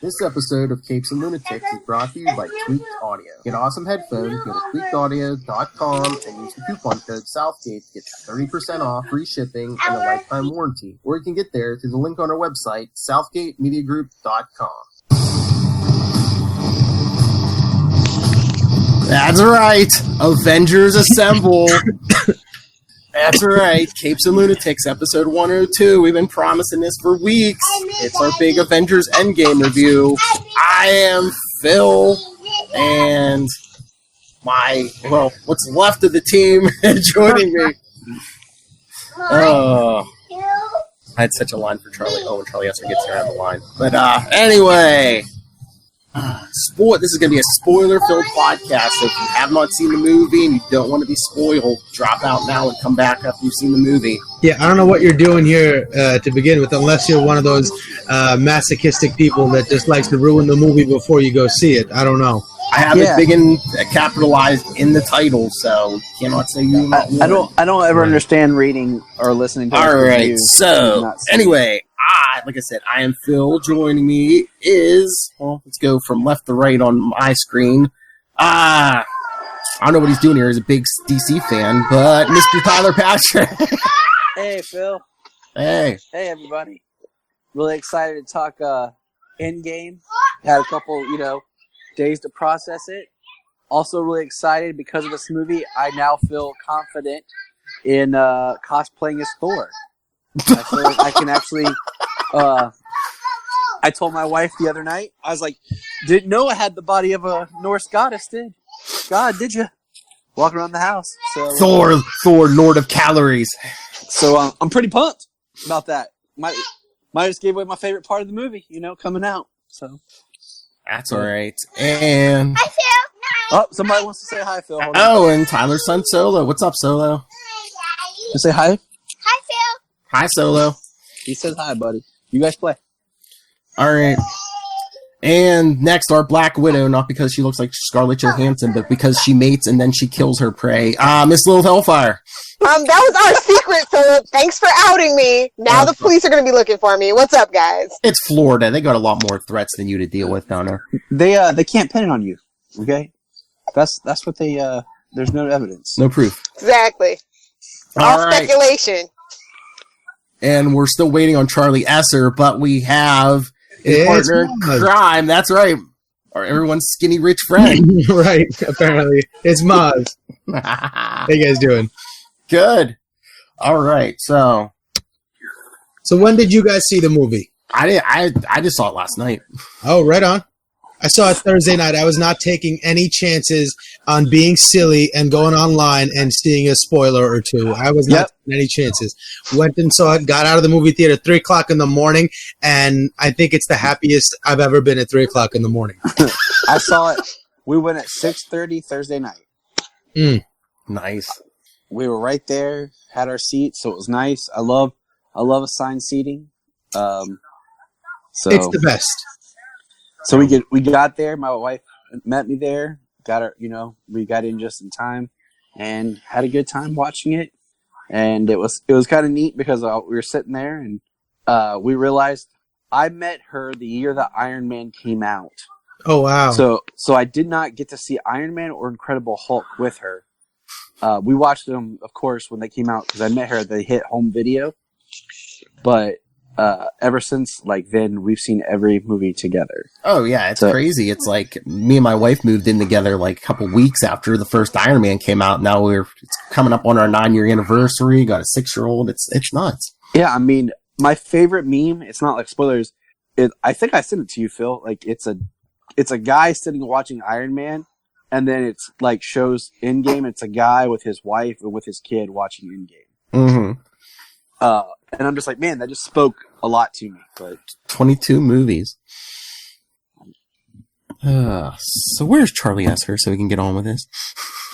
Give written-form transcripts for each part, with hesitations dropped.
This episode of Capes and Lunatics is brought to you by Tweaked Audio. Get awesome headphones, go to tweakedaudio.com and use the coupon code Southgate to get 30% off, free shipping, and a lifetime warranty. Or you can get there through the link on our website, southgatemediagroup.com. That's right, Avengers Assemble. That's right, Capes and Lunatics, episode 102. We've been promising this for weeks. It's our big Avengers Endgame review. I am Phil, and what's left of the team joining me. I had such a line for Charlie. Oh, when Charlie Esser gets here on the line. But anyway, this is going to be a spoiler-filled podcast, so if you have not seen the movie and you don't want to be spoiled, drop out now and come back after you've seen the movie. Yeah, I don't know what you're doing here to begin with, unless you're one of those masochistic people that just likes to ruin the movie before you go see it. I don't know. I have it big and capitalized in the title, so cannot say you. I don't ever understand reading or listening to. All right, so anyway, like I said, I am Phil. Joining me is, let's go from left to right on my screen. I don't know what he's doing here. He's a big DC fan, but Mr. Tyler Patrick. Hey, Phil. Hey. Hey, everybody. Really excited to talk Endgame. Had a couple, days to process it. Also really excited because of this movie. I now feel confident in cosplaying as Thor. I feel like I can actually... I told my wife the other night, I was like, didn't know I had the body of a Norse goddess, did you? Walking around the house. So, Thor, Lord of Calories. So I'm pretty pumped about that. Might just gave away my favorite part of the movie, coming out. So that's all right. And hi, Phil. Oh, somebody wants to say hi, Phil. And Tyler's son Solo. What's up, Solo? You say hi. Hi, Phil. Hi, Solo. He says hi, buddy. You guys play. All right. And next, our Black Widow, not because she looks like Scarlett Johansson, but because she mates and then she kills her prey. Miss Little Hellfire. That was our secret, Philip. Thanks for outing me. Now the police are going to be looking for me. What's up, guys? It's Florida. They got a lot more threats than you to deal with down there. They can't pin it on you. Okay, that's what they. There's no evidence. No proof. Exactly. All speculation. And we're still waiting on Charlie Esser, but we have a partner in crime. That's right. Or everyone's skinny rich friend. Right, apparently. It's Maz. How you guys doing? Good. All right, so when did you guys see the movie? I just saw it last night. Oh, right on. I saw it Thursday night. I was not taking any chances on being silly and going online and seeing a spoiler or two. I was not taking any chances. Went and saw it, got out of the movie theater at 3 o'clock in the morning, and I think it's the happiest I've ever been at 3 o'clock in the morning. I saw it. We went at 6:30 Thursday night. Nice. We were right there, had our seats, so it was nice. I love assigned seating. So it's the best. So we got there. My wife met me there. Got her, we got in just in time, and had a good time watching it. And it was kind of neat because we were sitting there, and we realized I met her the year that Iron Man came out. Oh wow! So I did not get to see Iron Man or Incredible Hulk with her. We watched them, of course, when they came out because I met her. They hit home video, but. Ever since then, we've seen every movie together. Oh yeah, it's crazy. It's like me and my wife moved in together like a couple weeks after the first Iron Man came out. Now it's coming up on our 9-year anniversary. Got a 6-year-old. It's nuts. Yeah, I mean, my favorite meme. It's not like spoilers. I think I sent it to you, Phil. Like it's a guy sitting watching Iron Man, and then it's like shows Endgame. It's a guy with his wife and with his kid watching Endgame. Mm-hmm. And I'm just like, man, that just spoke a lot to me. But 22 movies. So where's Charlie Esser so we can get on with this?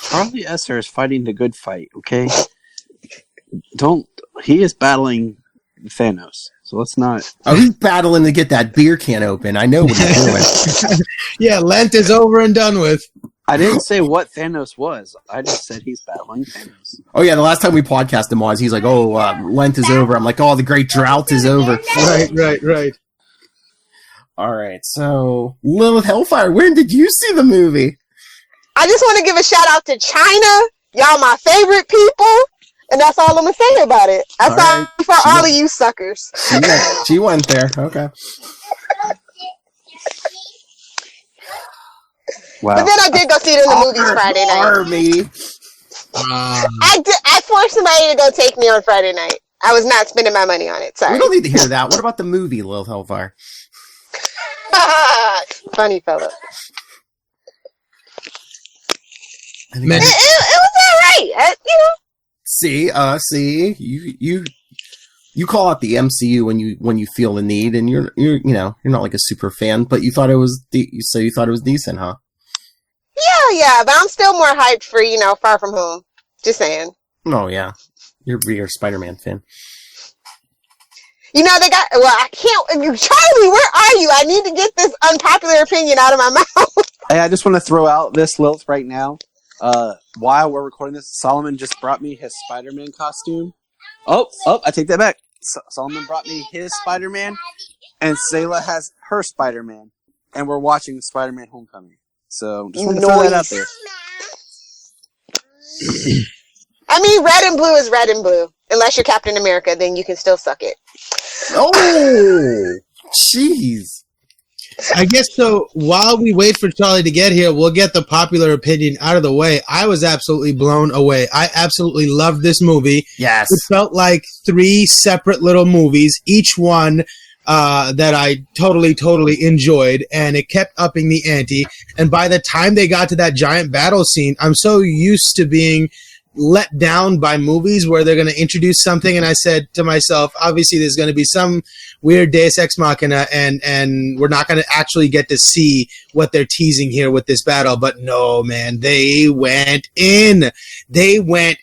Charlie Esser is fighting the good fight, okay? He is battling Thanos, so let's not... Oh, he's battling to get that beer can open. I know what he's doing. Yeah, Lent is over and done with. I didn't say what Thanos was. I just said he's battling Thanos. Oh, yeah, the last time we podcasted him was, he's like, Lent is over. I'm like, the great drought is over. Right. All right, so Lilith Hellfire, where did you see the movie? I just want to give a shout out to China. Y'all my favorite people. And that's all I'm going to say about it. That's all right. For all of you suckers. She went there. Okay. Wow. But then I did go see it in the movies Friday night. I forced somebody to go take me on Friday night. I was not spending my money on it. Sorry. We don't need to hear that. What about the movie, Lilith Hellfire? Funny fella. It was all right. See, you call out the MCU when you feel the need, and you're not like a super fan, but you thought it was decent, huh? Yeah, but I'm still more hyped for Far From Home. Just saying. Oh yeah, you're a Spider-Man fan. They got. Well, I can't. Charlie, where are you? I need to get this unpopular opinion out of my mouth. Hey, I just want to throw out this, Lilith, right now. While we're recording this, Solomon just brought me his Spider-Man costume. Oh, I take that back. Solomon brought me his Spider-Man, and Selah has her Spider-Man, and we're watching Spider-Man Homecoming. So just want to throw that out there. I mean, red and blue is red and blue. Unless you're Captain America, then you can still suck it. Oh, jeez. I guess so. While we wait for Charlie to get here, we'll get the popular opinion out of the way. I was absolutely blown away. I absolutely loved this movie. Yes. It felt like 3 separate little movies, each one that I totally enjoyed, and it kept upping the ante. And by the time they got to that giant battle scene, I'm so used to being let down by movies where they're going to introduce something, and I said to myself, obviously there's going to be some weird Deus Ex Machina, and we're not going to actually get to see what they're teasing here with this battle. But no, man, they went in, and they went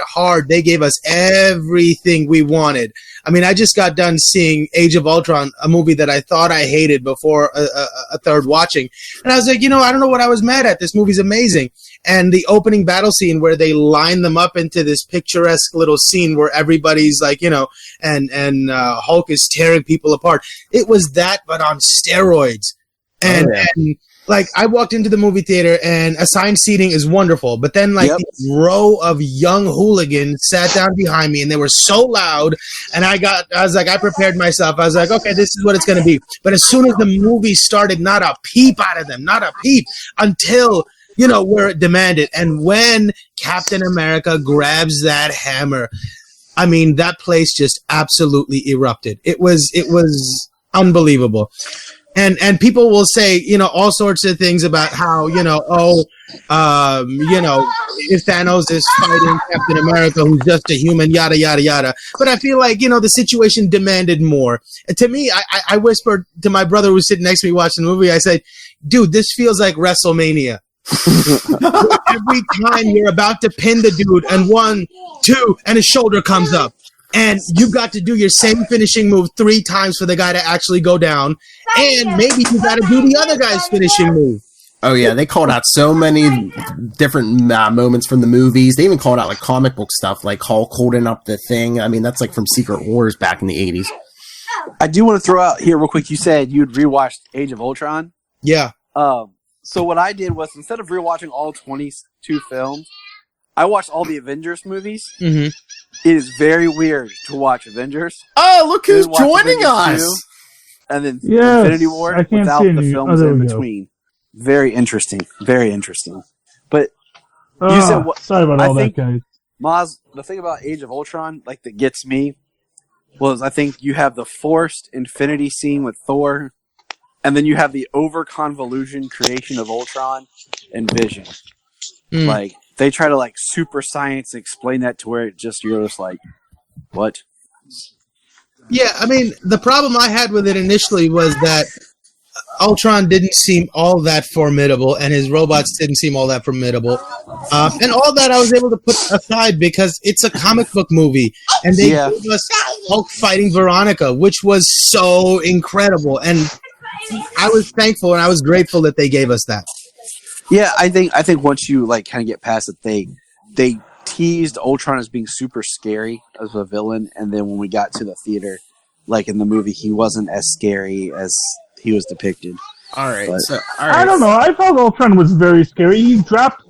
hard. They gave us everything we wanted. I mean, I just got done seeing Age of Ultron, a movie that I thought I hated before a third watching, and I was like, I don't know what I was mad at. This movie's amazing. And the opening battle scene where they line them up into this picturesque little scene where everybody's like, and Hulk is tearing people apart. It was that, but on steroids. And like, I walked into the movie theater, and assigned seating is wonderful, but then this row of young hooligans sat down behind me, and they were so loud, and I prepared myself. I was like, okay, this is what it's going to be. But as soon as the movie started, not a peep out of them, not a peep, until where it demanded. And when Captain America grabs that hammer, I mean, that place just absolutely erupted. It was unbelievable. And people will say, all sorts of things about how, if Thanos is fighting Captain America, who's just a human, yada, yada, yada. But I feel like, the situation demanded more. And to me, I whispered to my brother who was sitting next to me watching the movie, I said, dude, this feels like WrestleMania. Every time you're about to pin the dude, and 1, 2, and his shoulder comes up, and you got to do your same finishing move 3 times for the guy to actually go down, and maybe you got to do the other guy's finishing move. Oh yeah, they called out so many different moments from the movies. They even called out like comic book stuff, like Hulk holding up the thing. I mean, that's like from Secret Wars back in the 80s. I do want to throw out here real quick. You said you'd rewatched Age of Ultron. Yeah. So what I did was, instead of rewatching all 22 films, I watched all the Avengers movies. Mm-hmm. It is very weird to watch Avengers. Oh, look who's joining us! 2, and then Infinity War without the films in between. Very interesting. Very interesting. But you said what? Sorry about all that, guys. Maz, the thing about Age of Ultron, like, that gets me was, I think you have the forced Infinity scene with Thor. And then you have the over-convolution creation of Ultron and Vision. Like, they try to, like, super science explain that to where you're just like, what? Yeah, I mean, the problem I had with it initially was that Ultron didn't seem all that formidable, and his robots didn't seem all that formidable. And all that I was able to put aside because it's a comic book movie, and they gave us Hulk fighting Veronica, which was so incredible. And I was thankful and I was grateful that they gave us that. Yeah, I think once you like kind of get past it, they teased Ultron as being super scary as a villain, and then when we got to the theater, like in the movie, he wasn't as scary as he was depicted. All right. But- So, all right. I don't know. I thought Ultron was very scary. He dropped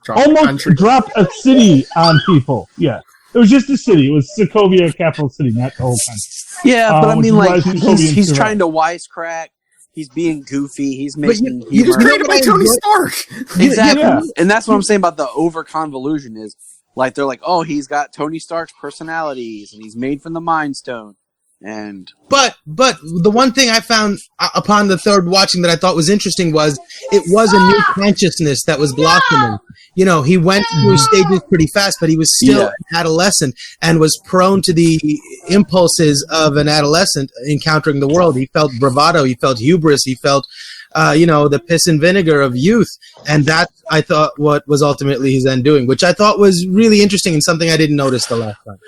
almost dropped a city on people. Yeah. It was just a city. It was Sokovia, capital city, not the whole country. Yeah, but I mean, like, he's survived. trying to wisecrack. He's being goofy. He's But making you just humor. created by Tony Stark. Exactly. Yeah. And that's what I'm saying about the over-convolution is, like, they're like, oh, he's got Tony Stark's personalities, and he's made from the Mind Stone. And But the one thing I found upon the third watching that I thought was interesting was it was a new consciousness that was blossoming. You know, he went through stages pretty fast, but he was still an adolescent and was prone to the impulses of an adolescent encountering the world. He felt bravado, he felt hubris, he felt, the piss and vinegar of youth. And that, I thought, what was ultimately his undoing, which I thought was really interesting and something I didn't notice the last time.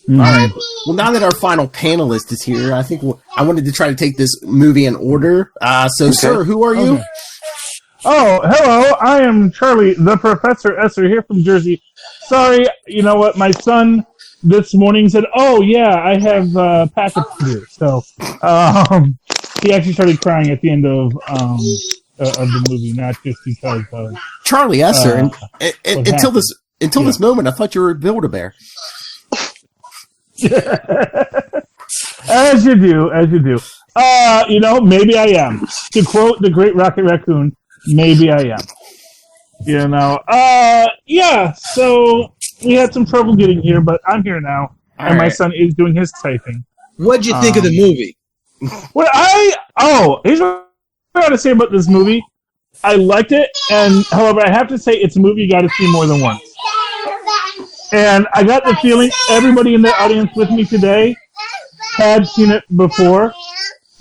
All right. Well, now that our final panelist is here, I think I wanted to try to take this movie in order. Sir, who are you? Okay. Oh, hello. I am Charlie, the Professor Esser, here from Jersey. Sorry, you know what? My son this morning said, "Oh yeah, I have packets to do." So he actually started crying at the end of the movie, not just because of Charlie Esser. Until this moment, I thought you were Build-A-Bear. As you do. Maybe I am. To quote the great Rocket Raccoon, maybe I am. So we had some trouble getting here, but I'm here now, and my son is doing his typing. What'd you think of the movie? Here's what I got to say about this movie. I liked it, and however, I have to say it's a movie you got to see more than once. And I got the feeling everybody in the audience with me today had seen it before,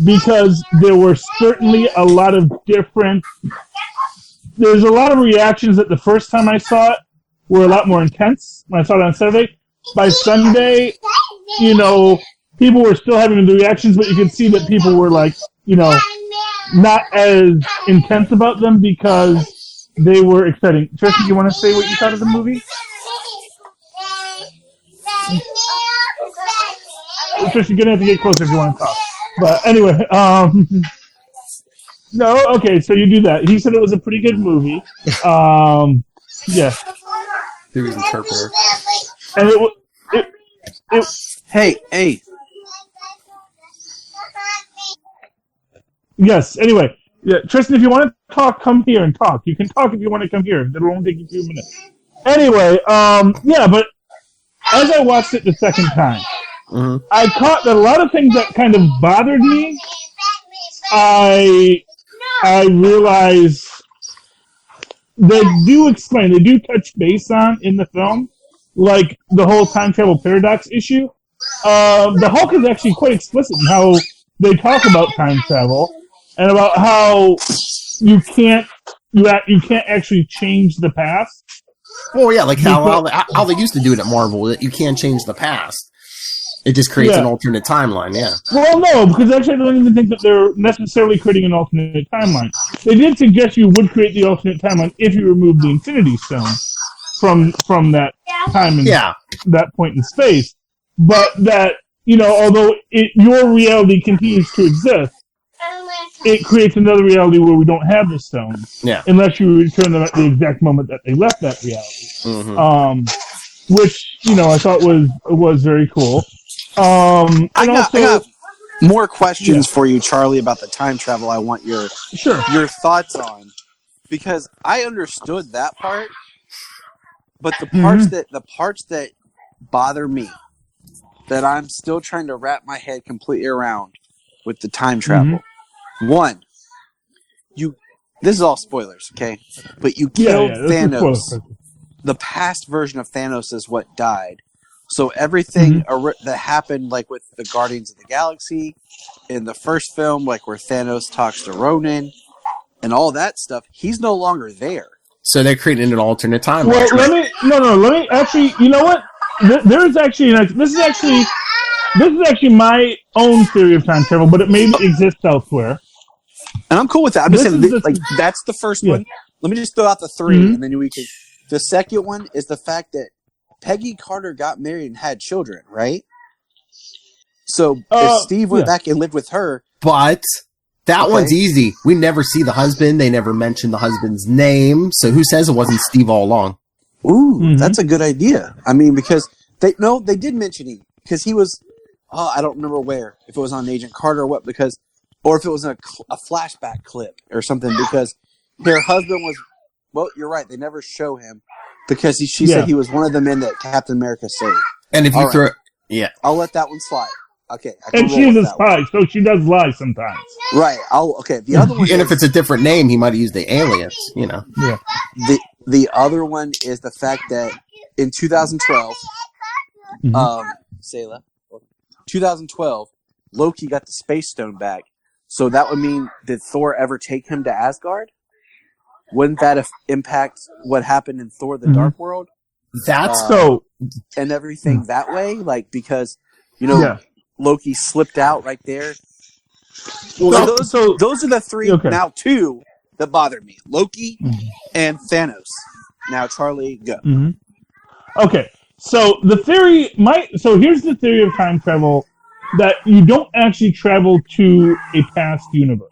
because there were certainly a lot of different... There's a lot of reactions that the first time I saw it were a lot more intense when I saw it on Saturday. By Sunday, people were still having the reactions, but you could see that people were like, not as intense about them because they were exciting. Tristan, you want to say what you thought of the movie? Tristan, you're going to have to get closer if you want to talk. But anyway, no, okay, so you do that. He said it was a pretty good movie. Yeah. He was interpreter. And it hey. Yes, anyway. Yeah, Tristan, if you want to talk, come here and talk. You can talk if you want to come here. It'll only take you 2 minutes. Anyway, but as I watched it the second time, I caught that a lot of things that kind of bothered me, I realized they do touch base on in the film, like the whole time travel paradox issue. The Hulk is actually quite explicit in how they talk about time travel and about how you can't actually change the past. Well, yeah, like how they used to do it at Marvel, that you can't change the past. It just creates an alternate timeline, yeah. Well, no, because actually I don't even think that they're necessarily creating an alternate timeline. They did suggest you would create the alternate timeline if you removed the Infinity Stone from that time and that point in space. But that, although your reality continues to exist, it creates another reality where we don't have the stone. Yeah. Unless you return them at the exact moment that they left that reality. Which, I thought was very cool. I got more questions for you, Charlie, about the time travel. I want your thoughts on, because I understood that part, but the parts that bother me, that I'm still trying to wrap my head completely around with the time travel. One, this is all spoilers, okay? But you killed Thanos. The past version of Thanos is what died. So everything that happened, like with the Guardians of the Galaxy, in the first film, like where Thanos talks to Ronan, and all that stuff, he's no longer there. So they're creating an alternate timeline. Well, let me actually, you know what? This is actually my own theory of time travel, but it maybe exists elsewhere. And I'm cool with that. I'm just saying, that's the first one. Let me just throw out the three, and then we can. The second one is the fact that Peggy Carter got married and had children, right? So if Steve went back and lived with her, But that Okay. one's easy. We never see the husband. They never mention the husband's name. So who says it wasn't Steve all along? Ooh, that's a good idea. I mean, because they did mention him because he was. Oh, I don't remember where, if it was on Agent Carter or what, or if it was a flashback clip or something, because their husband was. Well, you're right. They never show him because she said he was one of the men that Captain America saved. And if you All throw, right. yeah, I'll let that one slide. Okay, I can And roll she's with a that one. spy, so she does lie sometimes. Right. The other one. and if it's a different name, he might have used the alias. You know. Yeah. The other one is the fact that in 2012, Sayla, 2012, Loki got the Space Stone back. So that would mean, did Thor ever take him to Asgard? Wouldn't that impact what happened in Thor: The Dark World? That's And everything that way, like because Loki slipped out right there. Well, those are the three now two that bother me: Loki and Thanos. Now, Charlie, go. Mm-hmm. Okay, so the theory here's the theory of time travel, that you don't actually travel to a past universe.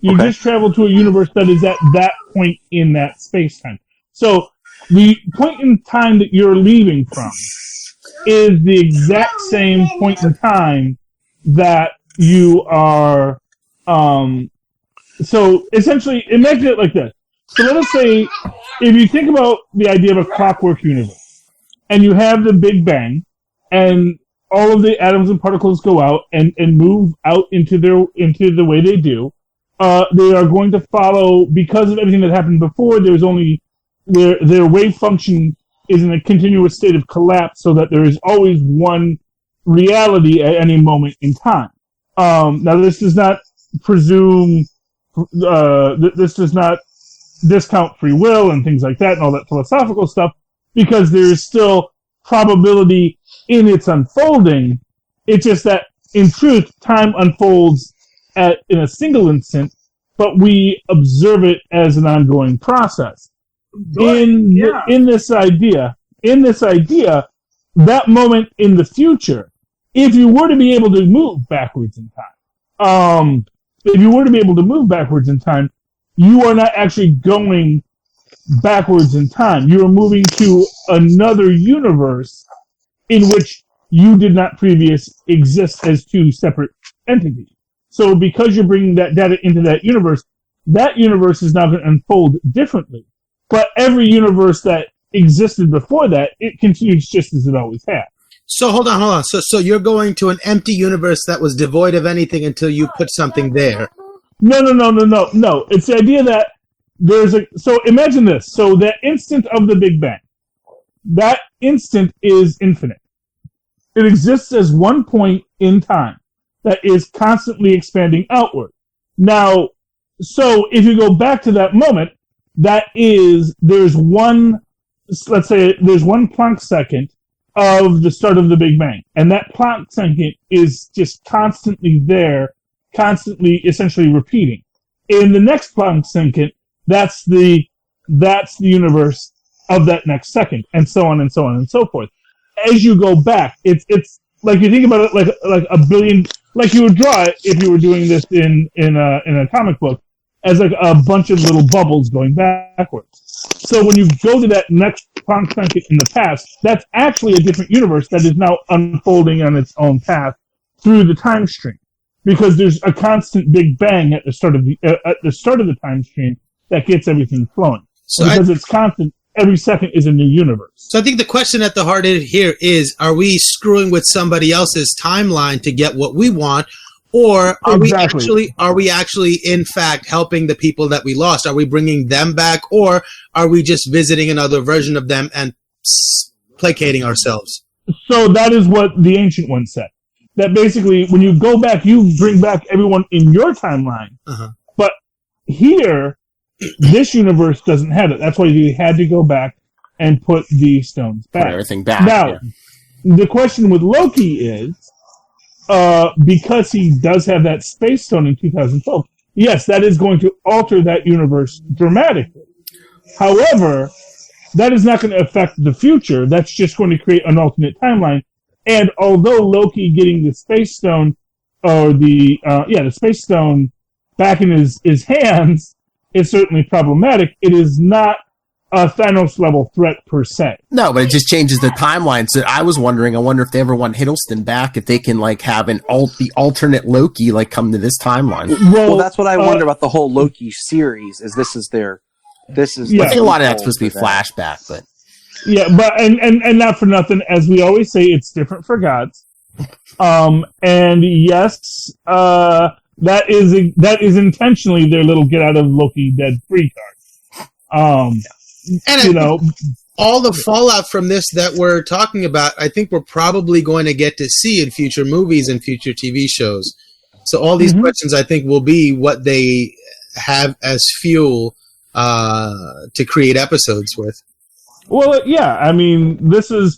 You just travel to a universe that is at that point in that space-time. So the point in time that you're leaving from is the exact same point in time that you are... so essentially, imagine it like this. So let us say, if you think about the idea of a clockwork universe, and you have the Big Bang, and all of the atoms and particles go out and move out into the way they do, they are going to follow, because of everything that happened before, there's only their wave function is in a continuous state of collapse, so that there is always one reality at any moment in time. Now, this does not presume, this does not discount free will and things like that and all that philosophical stuff, because there is still probability in its unfolding. It's just that, in truth, time unfolds in a single instant, but we observe it as an ongoing process. In this idea, that moment in the future, if you were to be able to move backwards in time, you are not actually going backwards in time. You are moving to another universe in which you did not previously exist as two separate entities. So because you're bringing that data into that universe is now going to unfold differently. But every universe that existed before that, it continues just as it always had. So hold on. So you're going to an empty universe that was devoid of anything until you put something there. No. It's the idea that so imagine this. So that instant of the Big Bang, that instant is infinite. It exists as one point in time that is constantly expanding outward. Now, so if you go back to that moment, there's one Planck second of the start of the Big Bang. And that Planck second is just constantly there, constantly essentially repeating. In the next Planck second, that's the universe of that next second, and so on and so on and so forth. As you go back, it's like, you think about it like a billion, like you would draw it if you were doing this in a comic book, as like a bunch of little bubbles going backwards. So when you go to that next Planck second in the past, that's actually a different universe that is now unfolding on its own path through the time stream, because there's a constant Big Bang at the start of the time stream that gets everything flowing. So because it's constant, every second is a new universe. So I think the question at the heart of it here is, are we screwing with somebody else's timeline to get what we want? Or are we actually in fact helping the people that we lost? Are we bringing them back, or are we just visiting another version of them and placating ourselves? So that is what the Ancient One said. That basically, when you go back, you bring back everyone in your timeline. Uh-huh. But here, this universe doesn't have it. That's why you had to go back and put the stones back. Put everything back. Now, the question with Loki is, because he does have that space stone in 2012, yes, that is going to alter that universe dramatically. However, that is not going to affect the future. That's just going to create an alternate timeline. And although Loki getting the space stone or the Space Stone back in his hands is certainly problematic. It is not a Thanos level threat per se. No, but it just changes the timeline. So I wonder if they ever want Hiddleston back, if they can like have the alternate Loki like come to this timeline. Well, that's what I wonder about the whole Loki series. I think a lot of that's supposed to be flashback, but but and not for nothing, as we always say, it's different for gods. And yes, that is intentionally their little get out of Loki dead free card. And all the fallout from this that we're talking about, I think we're probably going to get to see in future movies and future TV shows. So all these questions, I think, will be what they have as fuel to create episodes with. Well, yeah. I mean, here's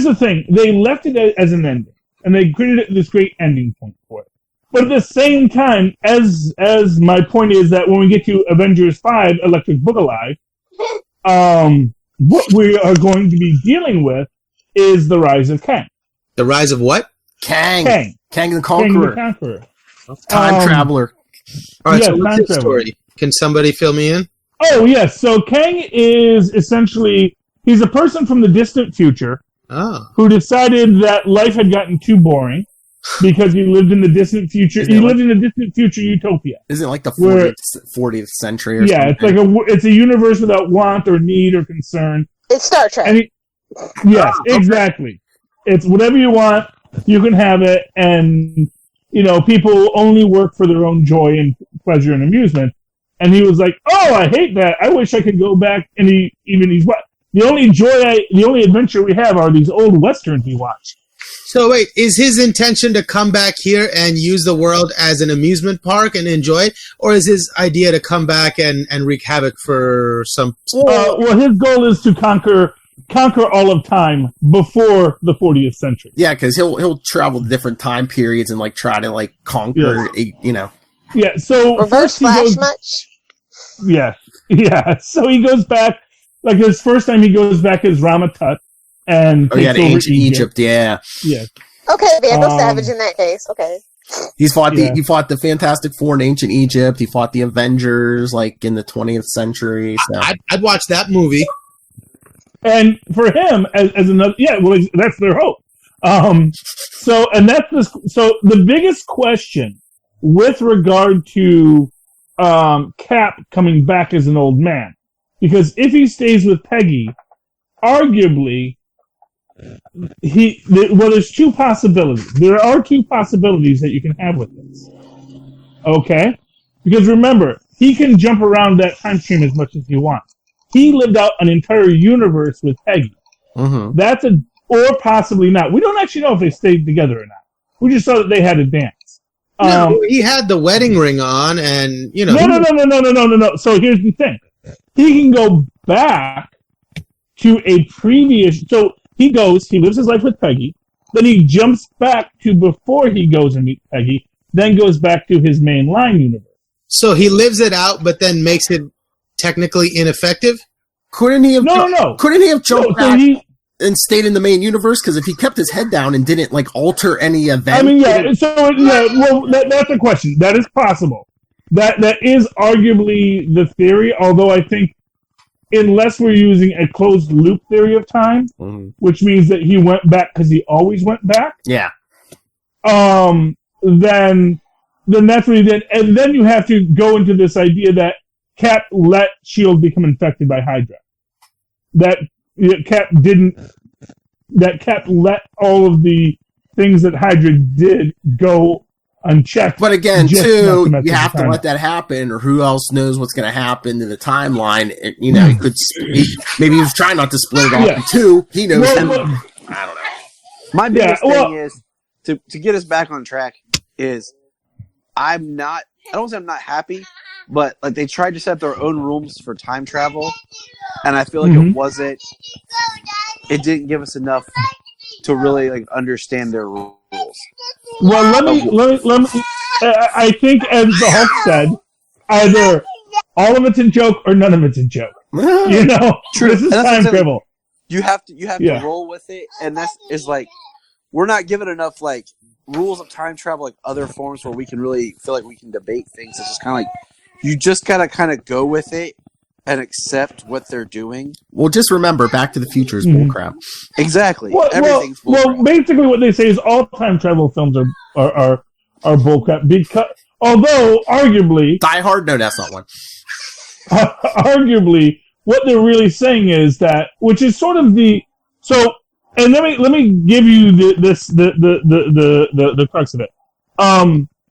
the thing. They left it as an ending, and they created this great ending point for it. But at the same time, as my point is that when we get to Avengers 5, Electric Boogaloo, what we are going to be dealing with is the rise of Kang. The rise of what? Kang the Conqueror. Kang the Conqueror. Time traveler. All right, so what's his story? Can somebody fill me in? Oh, yes. So Kang is essentially, he's a person from the distant future who decided that life had gotten too boring because he lived in the distant future. He lived in a distant future utopia. Isn't it like the 40th century or something? It's a universe without want or need or concern. It's Star Trek. Yes, exactly. It's whatever you want, you can have it, and people only work for their own joy and pleasure and amusement. And he was like, "Oh, I hate that. I wish I could go back." And the only adventure we have are these old westerns we watch. So wait, is his intention to come back here and use the world as an amusement park and enjoy it? Or is his idea to come back and wreak havoc for some... Well, his goal is to conquer all of time before the 40th century. Yeah, because he'll travel to different time periods and like try to like conquer, Yeah, so... Reverse Flash much? Yeah. So he goes back, like his first time he goes back is Rama Tut. And to ancient Egypt, yeah. Okay, Vandal Savage in that case. Okay. He fought the Fantastic Four in ancient Egypt. He fought the Avengers like in the 20th century. So. I'd watch that movie. And for him, as another, that's their hope. So the biggest question with regard to Cap coming back as an old man, because if he stays with Peggy, arguably. There's two possibilities. There are two possibilities that you can have with this. Okay? Because remember, he can jump around that time stream as much as he wants. He lived out an entire universe with Peggy. Mm-hmm. Or possibly not. We don't actually know if they stayed together or not. We just saw that they had a dance. No, he had the wedding ring on, and No. So here's the thing: he can go back to a previous. So he lives his life with Peggy, then he jumps back to before he goes and meets Peggy, then goes back to his mainline universe. So he lives it out, but then makes it technically ineffective? Couldn't he have? No. Couldn't he have jumped back and stayed in the main universe? Because if he kept his head down and didn't like alter any event, I mean, that's a question. That is possible. That is arguably the theory. Although I think, unless we're using a closed loop theory of time, which means that he went back because he always went back. Yeah. Then naturally, and then you have to go into this idea that Cap let S.H.I.E.L.D. become infected by Hydra. That Cap let all of the things that Hydra did go unchecked. But again, too, you have to let that happen, or who else knows what's going to happen in the timeline. He could. Maybe he was trying not to split it off in two. He knows. I don't know. My biggest thing is to get us back on track is I don't say I'm not happy, but like they tried to set their own rules for time travel, and I feel like it didn't give us enough to really like understand their rules. Well, let me. I think, as the Hulk said, either all of it's a joke or none of it's a joke. True. This is time travel. You have to roll with it, and is like we're not given enough like rules of time travel like other forms where we can really feel like we can debate things. It's just kind of like you just gotta kind of go with it and accept what they're doing. Well, just remember, Back to the Future is bullcrap. Exactly. Everything's bullcrap. Well, basically, what they say is all time travel films are bullcrap. Because although arguably, Die Hard, no, that's not one. Arguably, what they're really saying is that, which is sort of the so. And let me give you the crux of it.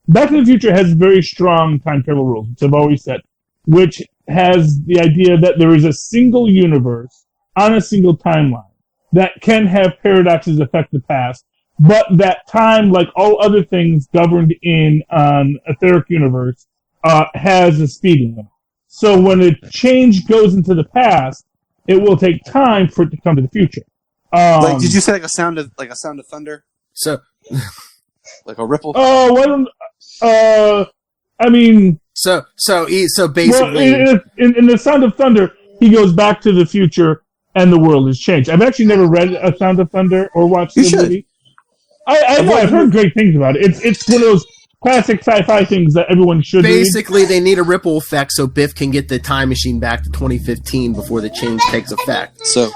Back to the Future has very strong time travel rules, which I've always said, which has the idea that there is a single universe on a single timeline that can have paradoxes affect the past, but that time, like all other things governed in an etheric universe, has a speed limit. So when a change goes into the past, it will take time for it to come to the future. Like, did you say like a sound of thunder? So, like a ripple? Oh, I mean. So basically, well, in the Sound of Thunder, he goes back to the future, and the world has changed. I've actually never read A Sound of Thunder or watched the movie. I know I've heard great things about it. It's one of those classic sci-fi things that everyone should basically read. They need a ripple effect so Biff can get the time machine back to 2015 before the change takes effect. So.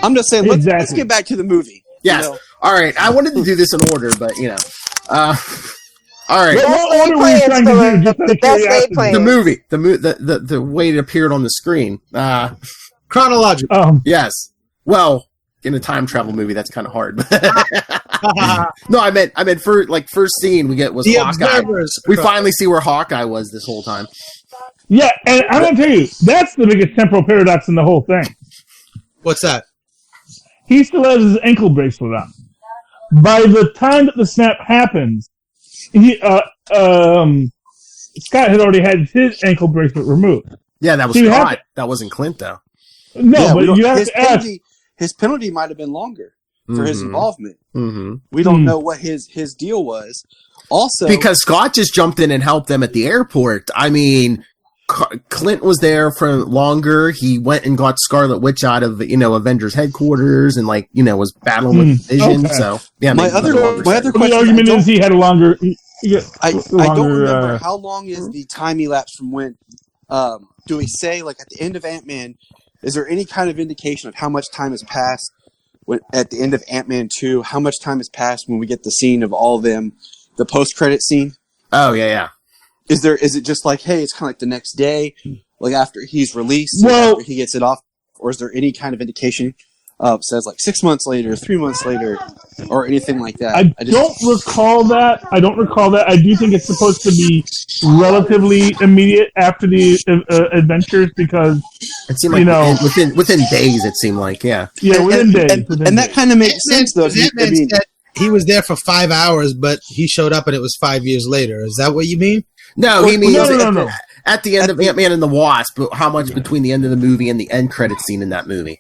I'm just saying, let's get back to the movie. Yes. You know? All right. I wanted to do this in order, but, you know. All right. What order were you trying to do? Just out of curiosity. The movie. The way it appeared on the screen. Chronological. Yes. Well, in a time travel movie, that's kind of hard. No, I meant first scene we get was the Hawkeye. We finally see where Hawkeye was this whole time. Yeah, and I'm going to tell you, that's the biggest temporal paradox in the whole thing. What's that? He still has his ankle bracelet on. By the time that the snap happens, Scott had already had his ankle bracelet removed. Yeah, that was Scott. That wasn't Clint, though. No, yeah, but you have to ask. His penalty might have been longer for his involvement. Mm-hmm. We don't know what his deal was. Also, because Scott just jumped in and helped them at the airport. I mean, Clint was there for longer. He went and got Scarlet Witch out of Avengers headquarters and was battling with Vision. Okay. So yeah, my other question. The argument is he had a longer. I don't remember how long is the time elapse from when. Do we say at the end of Ant-Man? Is there any kind of indication of how much time has passed at the end of Ant-Man 2? How much time has passed when we get the scene of all of them, the post-credit scene? Oh yeah. Is it just hey, it's kind of like the next day, after he's released, after he gets it off, or is there any kind of indication says 6 months later, 3 months later, or anything like that? I don't recall that. I do think it's supposed to be relatively immediate after the adventures because it seemed within days. It seemed within days, and that kind of makes sense though. He was there for 5 hours, but he showed up and it was 5 years later. Is that what you mean? No, he means no. At the end of Ant-Man and the Wasp, but how much between the end of the movie and the end credit scene in that movie?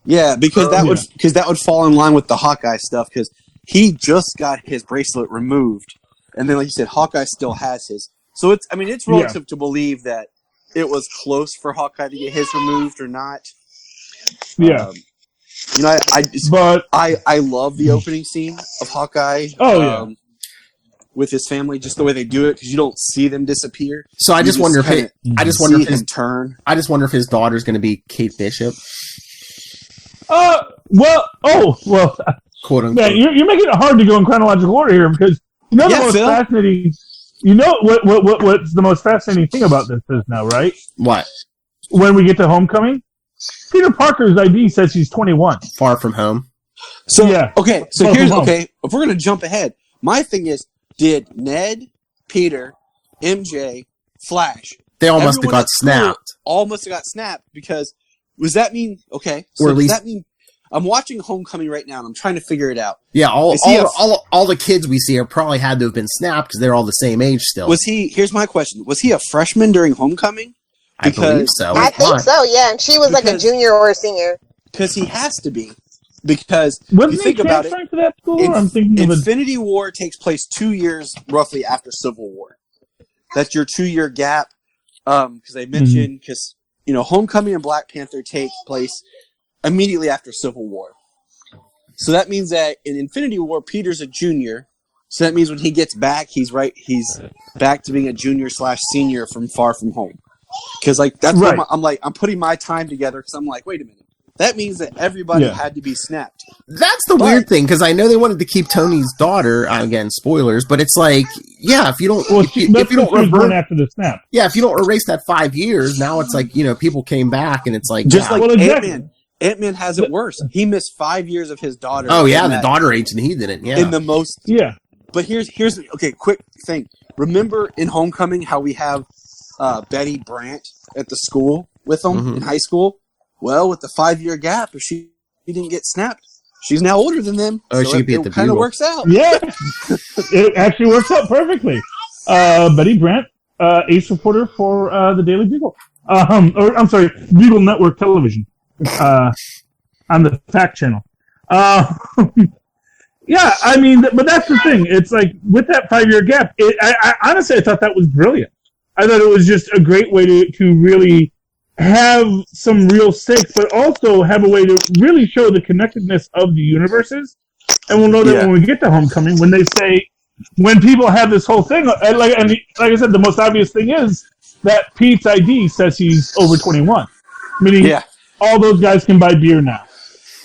Yeah, because that would fall in line with the Hawkeye stuff because he just got his bracelet removed, and then like you said, Hawkeye still has his. So it's relative to believe that it was close for Hawkeye to get his removed or not. Yeah. I love the opening scene of Hawkeye. With his family, just the way they do it, because you don't see them disappear. So I just wonder if his turn. I just wonder if his daughter's going to be Kate Bishop. Quote unquote. Man, you're making it hard to go in chronological order here because the most fascinating. What's the most fascinating thing about this is now, right? What? When we get to Homecoming, Peter Parker's ID says he's 21. Far From Home. So okay, so here's if we're gonna jump ahead, my thing is, did Ned, Peter, MJ, Flash? They all must have got snapped. All must have got snapped because does that mean does that mean I'm watching Homecoming right now and I'm trying to figure it out? Yeah, all the kids we see are probably had to have been snapped because they're all the same age still. Here's my question. Was he a freshman during Homecoming? I believe so. I think so, yeah. And she was a junior or a senior. Because he has to be. Because wasn't you think about it, to that school? I'm thinking Infinity War takes place 2 years roughly after Civil War. That's your 2-year gap. Because they mentioned because Homecoming and Black Panther take place immediately after Civil War. So that means that in Infinity War, Peter's a junior, So that means when he gets back, he's back to being a junior/senior from Far From Home. Because that's right. what I'm putting my time together because I'm like, wait a minute. That means that everybody had to be snapped. That's the weird thing, because I know they wanted to keep Tony's daughter. Again, spoilers, but it's like, if you don't, if you don't revert after the snap, if you don't erase that 5 years, now it's like people came back, and it's like like Ant-Man. Ant-Man has it worse. He missed 5 years of his daughter. Oh yeah, the daughter age, and he didn't. Yeah, in the most. Yeah, but here's okay. Quick thing. Remember in Homecoming how we have Betty Brant at the school with them in high school? Well, with the 5-year gap, if she didn't get snapped, she's now older than them. Oh, so she could be at the kind of works out. Yeah, it actually works out perfectly. Betty Brant, ace reporter for the Daily Bugle. Bugle Network Television on the Fact Channel. Yeah, I mean, but that's the thing. It's like with that 5-year gap. I honestly thought that was brilliant. I thought it was just a great way to really have some real stakes, but also have a way to really show the connectedness of the universes. And we'll know that when we get to Homecoming, when people have this whole thing, like I said, the most obvious thing is that Pete's ID says he's over 21, meaning all those guys can buy beer now.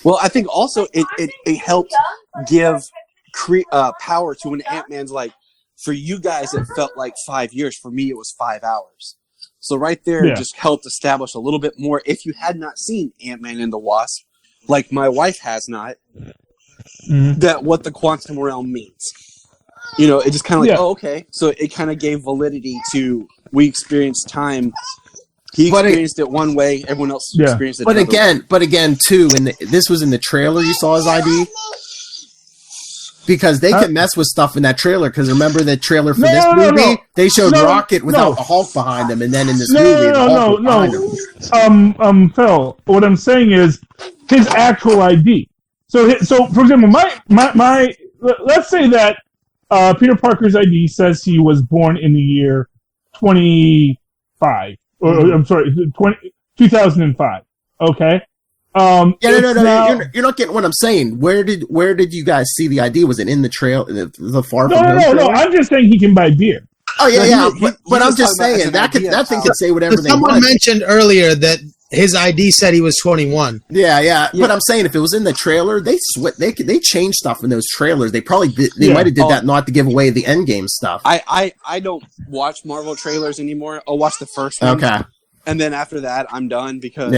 Well, I think also it helped give power to when Ant-Man's like, for you guys it felt like 5 years. For me, it was 5 hours. So right there, just helped establish a little bit more. If you had not seen Ant-Man and the Wasp, like my wife has not, that what the quantum realm means. It just kind of like, oh, okay. So it kind of gave validity to we experienced time. He experienced it one way, everyone else experienced it another way. But again, too, this was in the trailer you saw his ID? Because they can mess with stuff in that trailer. Because remember the trailer for this movie? No. They showed Rocket without the Hulk behind him, and then in this movie, the Hulk was behind him. Phil, what I'm saying is his actual ID. So for example, my let's say that Peter Parker's ID says he was born in the year 25, or I'm sorry, 2005. Okay. No. You're not getting what I'm saying. Where did you guys see the ID? Was it in the trail? The Far From Home trailer? No. I'm just saying he can buy beer. Oh yeah. But I'm just saying that thing could say whatever they want. Someone mentioned earlier that his ID said he was 21. Yeah. But I'm saying if it was in the trailer, they changed stuff in those trailers. They probably they might have did that not to give away the Endgame stuff. I don't watch Marvel trailers anymore. I'll watch the first one. Okay. And then after that, I'm done because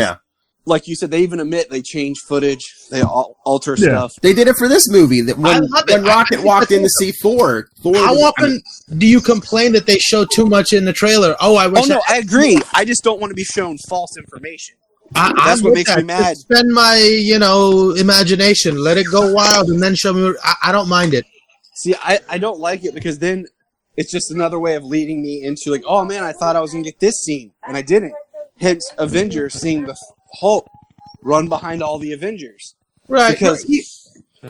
like you said, they even admit they change footage, they alter stuff. They did it for this movie. That when Rocket walked in to see Thor. How often do you complain that they show too much in the trailer? I agree. I just don't want to be shown false information. That's what makes me mad. Spend my imagination, let it go wild, and then show me. I don't mind it. See, I don't like it because then it's just another way of leading me into like, oh man, I thought I was gonna get this scene and I didn't. Hence, Avengers seeing the Hulk run behind all the Avengers. Right. Because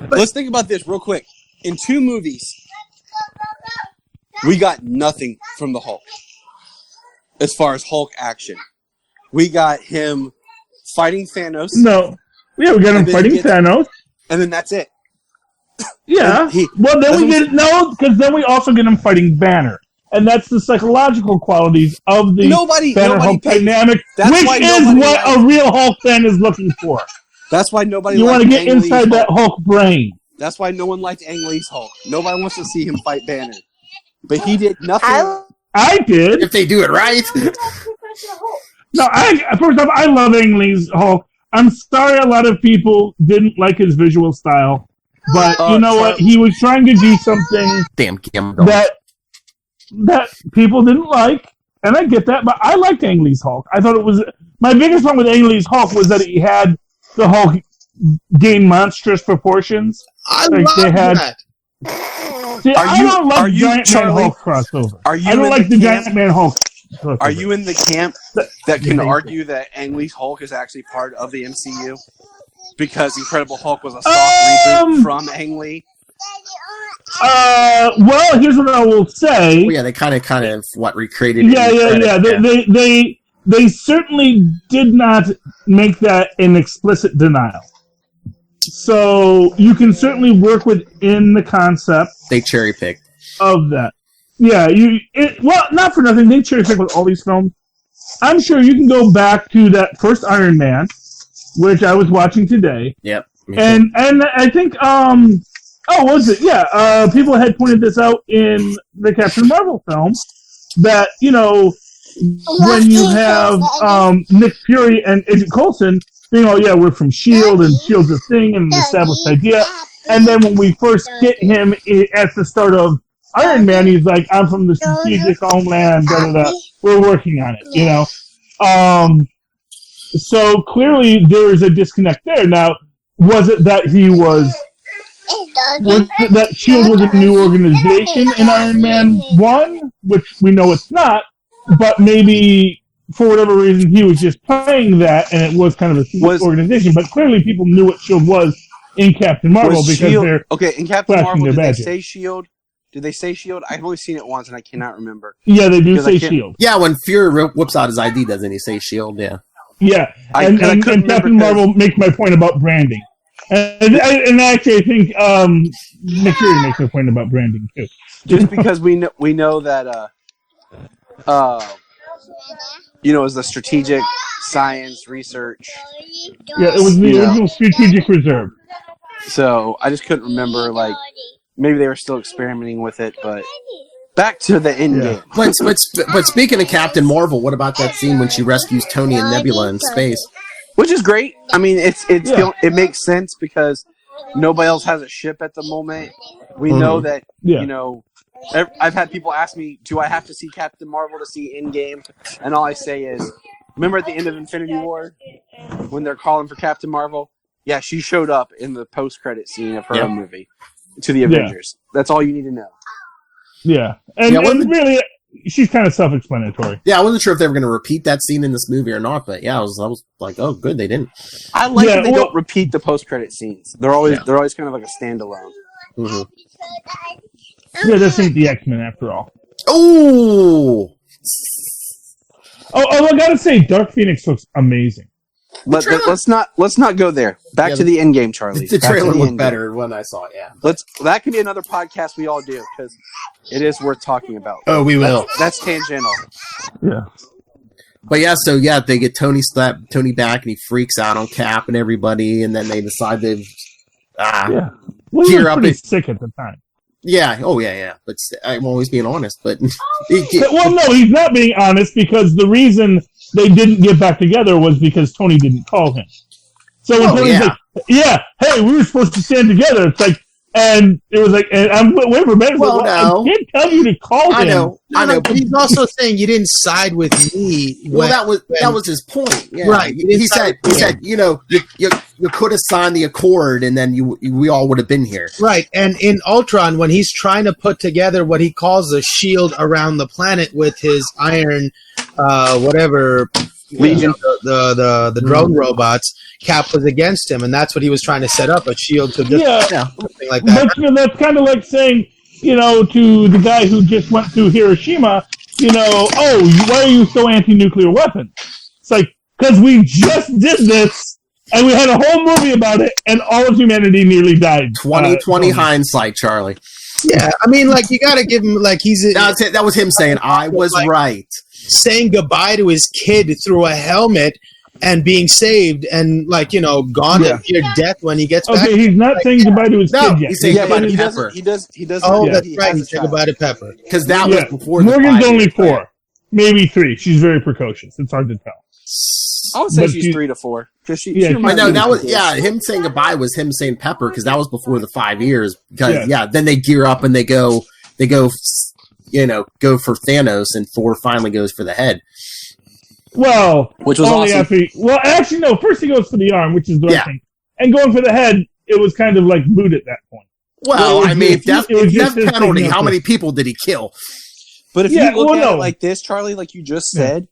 let's think about this real quick. In 2 movies, we got nothing from the Hulk as far as Hulk action. We got him fighting Thanos. No. Yeah, we got him fighting Thanos. And then that's it. Yeah. Because then we also get him fighting Banner. And that's the psychological qualities of the Banner-Hulk dynamic, which is what a real Hulk fan is looking for. That's why nobody You want to liked get Ang inside Lee's that Hulk. Hulk brain. That's why no one liked Ang Lee's Hulk. Nobody wants to see him fight Banner. But he did nothing. I did. If they do it right. No, first off, I love Ang Lee's Hulk. I'm sorry a lot of people didn't like his visual style. But you know what? He was trying to do something that people didn't like, and I get that, but I liked Ang Lee's Hulk. I thought it was... My biggest problem with Ang Lee's Hulk was that he had the Hulk gain monstrous proportions. I love that. See, I don't like Giant Man Hulk crossover. I don't like the Giant Man Hulk crossover. Are you in the camp that can argue that Ang Lee's Hulk is actually part of the MCU? Because Incredible Hulk was a soft reboot from Ang Lee? Well, here's what I will say. Well, yeah, they kind of recreated it. Yeah. They certainly did not make that an explicit denial. So you can certainly work within the concept. They cherry picked of that. Yeah, well, not for nothing. They cherry pick with all these films. I'm sure you can go back to that first Iron Man, which I was watching today. Yep. And I think was it? Yeah. People had pointed this out in the Captain Marvel film that when you have Nick Fury and Agent Coulson being we're from S.H.I.E.L.D. and S.H.I.E.L.D.'s a thing and an established idea. And then when we first get him at the start of Iron Man, he's like, I'm from the strategic homeland, we're working on it, So clearly there is a disconnect there. Now, was it that that S.H.I.E.L.D. was a new organization in Iron Man 1, which we know it's not, but maybe for whatever reason he was just playing that and it was kind of a organization, but clearly people knew what S.H.I.E.L.D. was in Captain Marvel because they're in Captain Marvel, did they say S.H.I.E.L.D.? Did they say S.H.I.E.L.D.? I've only seen it once and I cannot remember. Yeah, they do say S.H.I.E.L.D. Yeah, when Fury whips out his ID, doesn't he say S.H.I.E.L.D.? Yeah. Yeah, and Captain Marvel makes my point about branding. And actually, I think Nick Fury makes a point about branding, too. Just because we know that, it was the strategic science research. Yeah, it was the original strategic reserve. So I just couldn't remember, maybe they were still experimenting with it, but back to the end game. But speaking of Captain Marvel, what about that scene when she rescues Tony and Nebula in space? Which is great. I mean, it makes sense because nobody else has a ship at the moment. We know that, I've had people ask me, do I have to see Captain Marvel to see Endgame? And all I say is, remember at the end of Infinity War when they're calling for Captain Marvel? Yeah, she showed up in the post-credit scene of her own movie to the Avengers. That's all you need to know. Yeah. And really, she's kind of self-explanatory. Yeah, I wasn't sure if they were going to repeat that scene in this movie or not, but I was like, oh, good, they didn't. I like that they don't repeat the post-credit scenes. They're always kind of like a standalone. Mm-hmm. Yeah, this ain't the X-Men after all. Oh, I gotta say, Dark Phoenix looks amazing. Let's not go there. Back to the end game, Charlie. The trailer looked better when I saw it. Yeah, that could be another podcast we all do because it is worth talking about. Oh, we will. That's tangential. Yeah. But they get Tony back and he freaks out on Cap and everybody, and then they decide to Well, he was pretty sick at the time. Yeah. Oh, yeah. But I'm always being honest. But well, no, he's not being honest because the reason they didn't get back together was because Tony didn't call him. So when Tony's like, hey, we were supposed to stand together. It's like, and it was like, and I'm waiting for Ben. Well, no. I can't tell you to call him. I know. But he's also saying you didn't side with me. That was his point. Yeah. Right. He said, you could have signed the accord, and then we all would have been here. Right. And in Ultron, when he's trying to put together what he calls a shield around the planet with his iron, Legion, the drone robots, Cap was against him, and that's what he was trying to set up, a shield to something like that. But that's kind of like saying, to the guy who just went through Hiroshima, why are you so anti-nuclear weapons? It's like, because we just did this, and we had a whole movie about it, and all of humanity nearly died. 2020 hindsight, Charlie. Yeah, I mean, you got to give him, that was him saying, I was right. Saying goodbye to his kid through a helmet and being saved and gone to your death when he gets back. Okay, he's not saying goodbye to his kid yet. He's saying goodbye to Pepper. He does. Oh, that's right. He said goodbye to Pepper. Because that was before Morgan's only 4, maybe 3. She's very precocious. It's hard to tell. I would say she's 3 to 4. Because him saying goodbye was him saying Pepper because that was before the 5 years. Because then they gear up and they go for Thanos, and Thor finally goes for the head. Well, which was awesome. Actually, no. First he goes for the arm, which is the right thing. And going for the head, it was kind of like moot at that point. Well, death penalty. How many people did he kill? But if you look at it like this, Charlie, like you just said,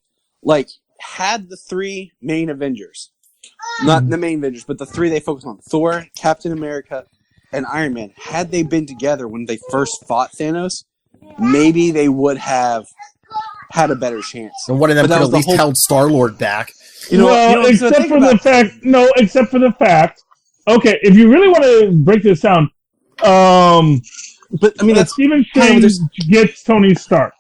had the 3 main Avengers, not the main Avengers, but the 3 they focus on, Thor, Captain America, and Iron Man, had they been together when they first fought Thanos, maybe they would have had a better chance. And one of them could at least held Star-Lord back. Except for the fact okay, if you really want to break this down, But I mean, that's Stephen kind of Strange gets Tony Stark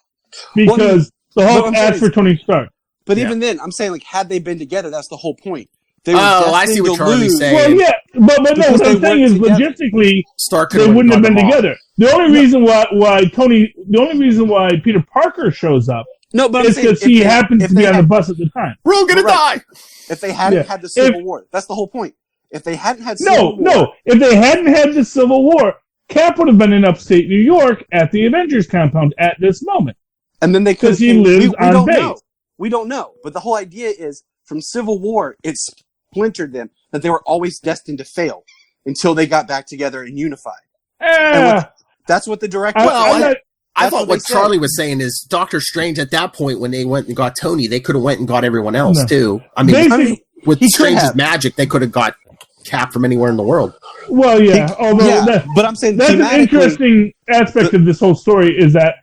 because the Hulk asked for Tony Stark. But even then, I'm saying, like, had they been together, that's the whole point. They were I see what Charlie's saying. Well, yeah, but no, what I'm saying is logistically, they wouldn't have been together. The only reason why Peter Parker shows up is because he happens to be on the bus at the time. We're all gonna die. If they hadn't had the Civil War, that's the whole point. If they hadn't had Civil War, if they hadn't had the Civil War, Cap would have been in upstate New York at the Avengers compound at this moment. And then they could, because he lives on base. We don't know. But the whole idea is, from Civil War, it splintered them, that they were always destined to fail until they got back together and unified. That's what the director... I thought what Charlie was saying is Doctor Strange, at that point, when they went and got Tony, they could have went and got everyone else, too. I mean, with Strange's magic, they could have got Cap from anywhere in the world. Well, yeah. But I'm saying that's an interesting aspect of this whole story is that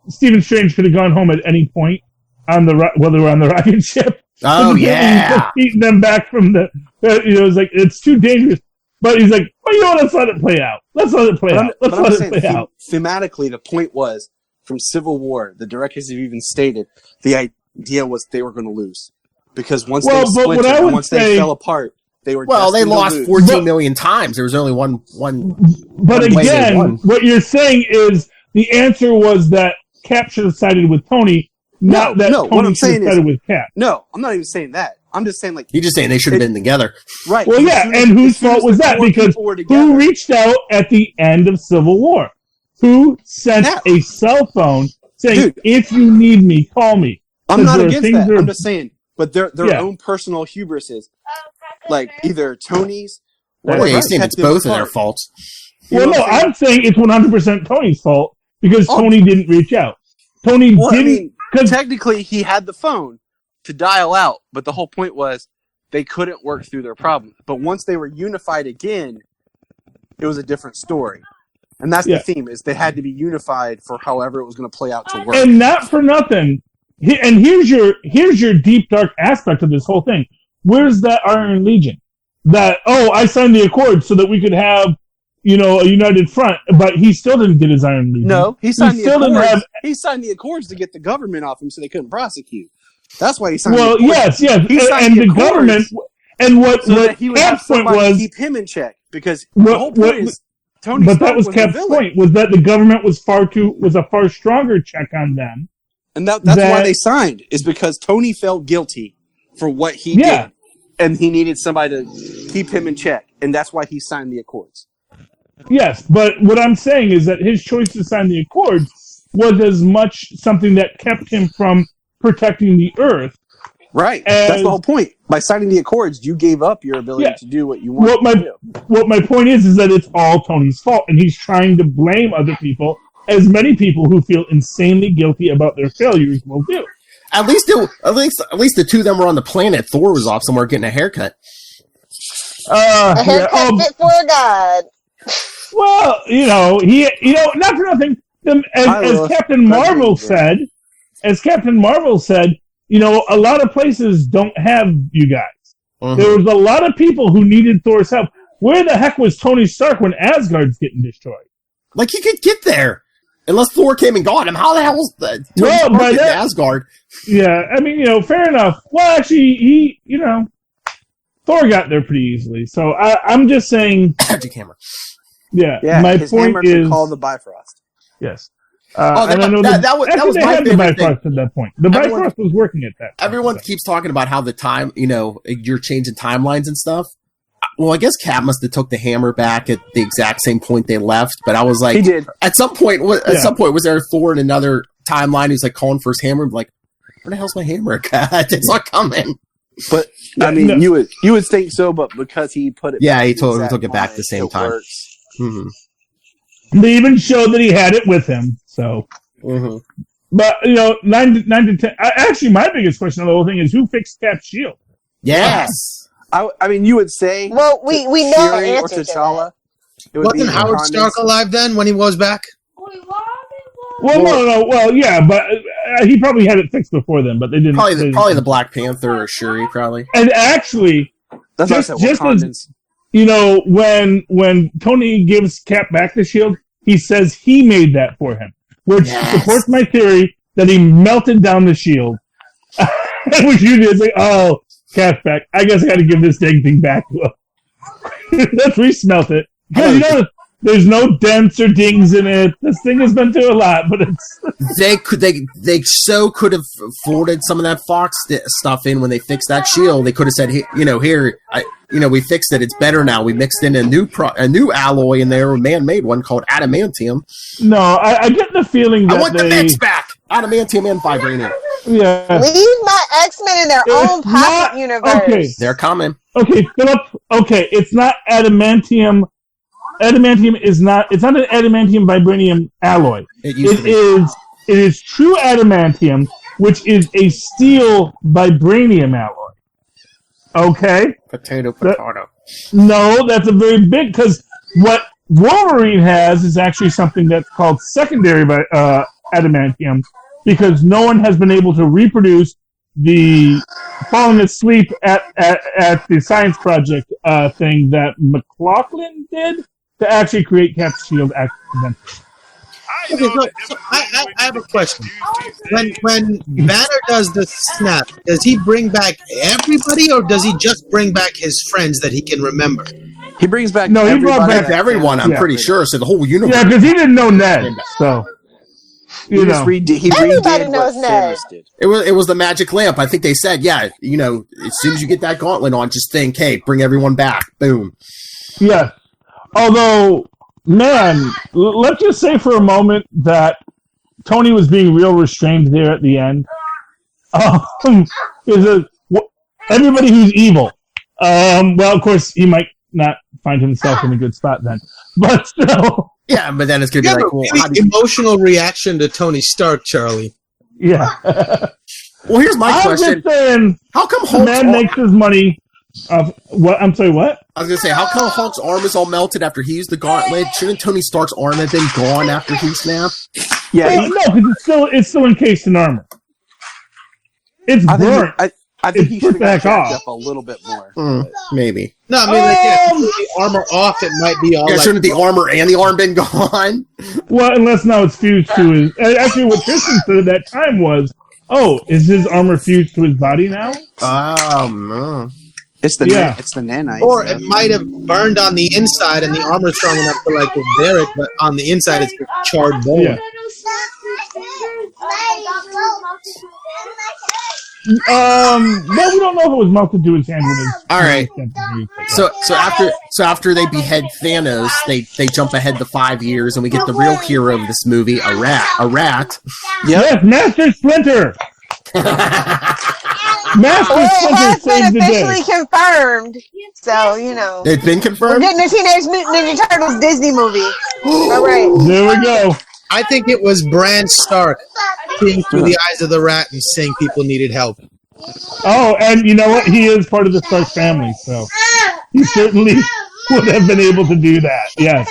Stephen Strange could have gone home at any point on the rocket ship. Oh yeah, eating them back from the. It's like it's too dangerous. But he's like, well, let's let it play out. Let's let it play out. Thematically, the point was from Civil War. The directors have even stated the idea was they were going to lose because once they splintered and once they fell apart. They lost 14 million times. There was only one. But again, what you're saying is the answer was that Cap should have sided with Tony, not that Tony should have sided with Cap. No, I'm not even saying that. I'm just saying you're just saying they should have been together. Right. Well, yeah, and whose fault was that? Because who reached out at the end of Civil War? Who sent a cell phone saying, if you need me, call me? I'm not against that. I'm just saying, but their own personal hubrises. Like either Tony's or it's both of their faults. Well, no, I'm saying it's 100% Tony's fault because Tony didn't reach out. Tony didn't. I mean, technically, he had the phone to dial out, but the whole point was they couldn't work through their problem. But once they were unified again, it was a different story. And that's the theme, is they had to be unified for however it was going to play out to work. And not for nothing. And here's your deep, dark aspect of this whole thing. Where's that Iron Legion? I signed the accord so that we could have, a united front, but he still didn't get his Iron Legion. No, he signed the accords. He signed the accords to get the government off him so they couldn't prosecute. That's why he signed the accords. Yes. And the government, and what Cap's point was... keep him in check, because the whole point is Tony Stark that was Cap's point, was that the government was a far stronger check on them. And that's why they signed, is because Tony felt guilty for what he did. And he needed somebody to keep him in check. And that's why he signed the accords. Yes, but what I'm saying is that his choice to sign the accords was as much something that kept him from protecting the Earth. Right. That's the whole point. By signing the accords, you gave up your ability to do what you want to do. What my point is that it's all Tony's fault. And he's trying to blame other people, as many people who feel insanely guilty about their failures will do. At least the two of them were on the planet. Thor was off somewhere getting a haircut. A haircut fit for a god. Well, not for nothing. As Captain Marvel said, a lot of places don't have you guys. Mm-hmm. There was a lot of people who needed Thor's help. Where the heck was Tony Stark when Asgard's getting destroyed? Like, he could get there. Unless Thor came and got him, how the hell's Asgard? Yeah, I mean, fair enough. Well, actually, Thor got there pretty easily. So I'm just saying. Magic hammer. Yeah. My his point hammer is called the Bifrost. Yes. That was my favorite Bifrost thing. At that point. The Bifrost was working at that point. Everyone keeps talking about how the time, you're changing timelines and stuff. Well, I guess Cap must have took the hammer back at the exact same point they left, but I was like, he did. At some point, was there Thor in another timeline who's like calling for his hammer? I'm like, where the hell's my hammer? God, it's not coming. But I mean, you would think so, but because he put it, he took it back at the same time. Mm-hmm. They even showed that he had it with him. So, but 9 to 10. Actually, my biggest question of the whole thing is who fixed Cap's shield? Yes. I mean, you would say. Well, we know the answer to that. Wasn't Howard Stark alive then when he was back? Well, no. Well, yeah, but he probably had it fixed before then, but they didn't. Probably the Black Panther or Shuri, probably. And actually, That's what I said. Just Wakandans. as, you know, when Tony gives Cap back the shield, he says he made that for him, which supports my theory that he melted down the shield. Which usually is like, oh, Cap's back. I guess I got to give this dang thing back to him. Let's re-smelt it. Because, you know, there's no dents or dings in it. This thing has been through a lot, but it's... They could have folded some of that Fox stuff in when they fixed that shield. They could have said, we fixed it. It's better now. We mixed in a new alloy in there, a man-made one called adamantium. No, I get the feeling that I want the mix back. Adamantium and vibranium. Yeah. Leave my X-Men in their own pocket universe. Okay. They're coming. Okay, Philip. Okay, it's not adamantium. Adamantium is not. It's not an adamantium vibranium alloy. It is true adamantium, which is a steel vibranium alloy. Okay. Potato. No, that's a very big, because what Wolverine has is actually something that's called secondary adamantium, because no one has been able to reproduce the falling asleep at the science project thing that McLaughlin did to actually create Cap's shield accidentally. Okay, so I have a question. When Banner does the snap, does he bring back everybody, or does he just bring back his friends that he can remember? He brings back No, he brought everybody. back everyone, I'm pretty sure. So the whole universe. Yeah, because he didn't know Ned, so He Everybody redid knows what Ned. Thanos did. It was the magic lamp. I think they said, as soon as you get that gauntlet on, just think, hey, bring everyone back. Boom. yeah. Although, man, let's just say for a moment that Tony was being real restrained there at the end. Everybody who's evil. Well, of course, he might not find himself in a good spot then, but still. Yeah, but then it's going to be like, well, really emotional reaction to Tony Stark, Charlie. Yeah. Well, here's my question. Just saying, how come the Hulk's man makes his money off what? I'm sorry, what? I was going to say, how come Hulk's arm is all melted after he used the gauntlet? Shouldn't Tony Stark's arm have been gone after he snapped? Yeah, No, because it's still encased in armor. It's burnt. I think he should have back got jacked off. up a little bit more. Maybe. No, I mean, the armor off, it might be all shouldn't the armor and the arm been gone? Well, unless now it's fused to his... Actually, what Tristan said at that time was, is his armor fused to his body now? No. It's the nanite. Or it might have burned on the inside and the armor's strong enough to like repair it, but on the inside it's just charred bone. Yeah. Well, we don't know if it was melted to his hand when his... All right. So after they behead Thanos, they jump ahead to 5 years, and we get the real hero of this movie, a rat. Yes, Master Splinter! Master It Splinter has been saved the day. officially confirmed, so It's been we're confirmed? getting a Teenage Mutant Ninja Turtles Disney movie. All right. There we go. I think it was Bran Stark seeing through the eyes of the rat and saying people needed help. Oh, and you know what? He is part of the Stark family, so he certainly would have been able to do that. Yes.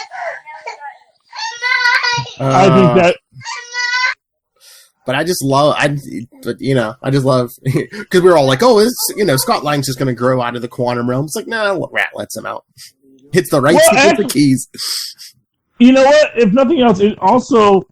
I think that... But I just love, because we were all like, Scott Lang's just going to grow out of the quantum realm. It's like, no, Rat lets him out. Hits the right stick with the keys. You know what? If nothing else, it also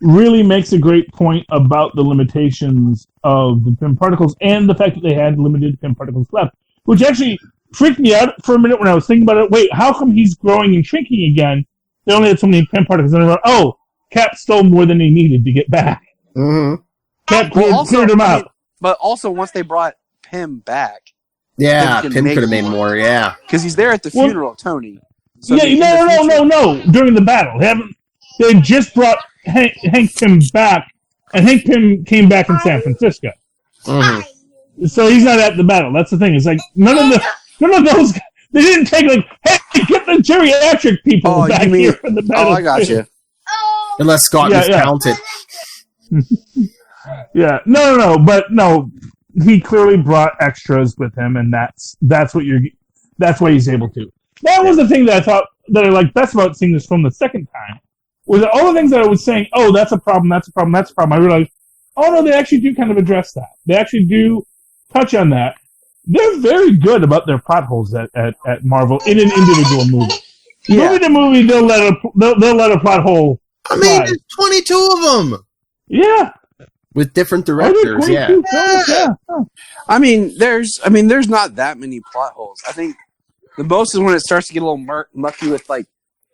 really makes a great point about the limitations of the Pym particles and the fact that they had limited Pym particles left, which actually freaked me out for a minute when I was thinking about it. Wait, how come he's growing and shrinking again? They only had so many Pym particles. And I went, Cap stole more than he needed to get back. Mm-hmm. Cap cleared him out. But also, once they brought Pym back... Yeah, Pym could have made more, yeah. Because he's there at the funeral of Tony. So No. During the battle. They just brought Hank Pym back, and Hank Pym came back in San Francisco. Mm-hmm. So he's not at the battle. That's the thing. It's like, none of those guys, they didn't take hey, get the geriatric people back here for the battle. Oh, I got you. Unless Scott was counted. Yeah, no, he clearly brought extras with him, and that's why he's able to. That was the thing that I thought that I liked best about seeing this film the second time, was that all the things that I was saying, that's a problem, I realized, no, they actually do kind of address that. They actually do touch on that. they're very good about their plot holes at Marvel in an individual movie. Movie to movie, they'll let a plot hole. I mean, there's 22 of them. Yeah, with different directors. Yeah. I mean, there's not that many plot holes. I think the most is when it starts to get a little mucky with like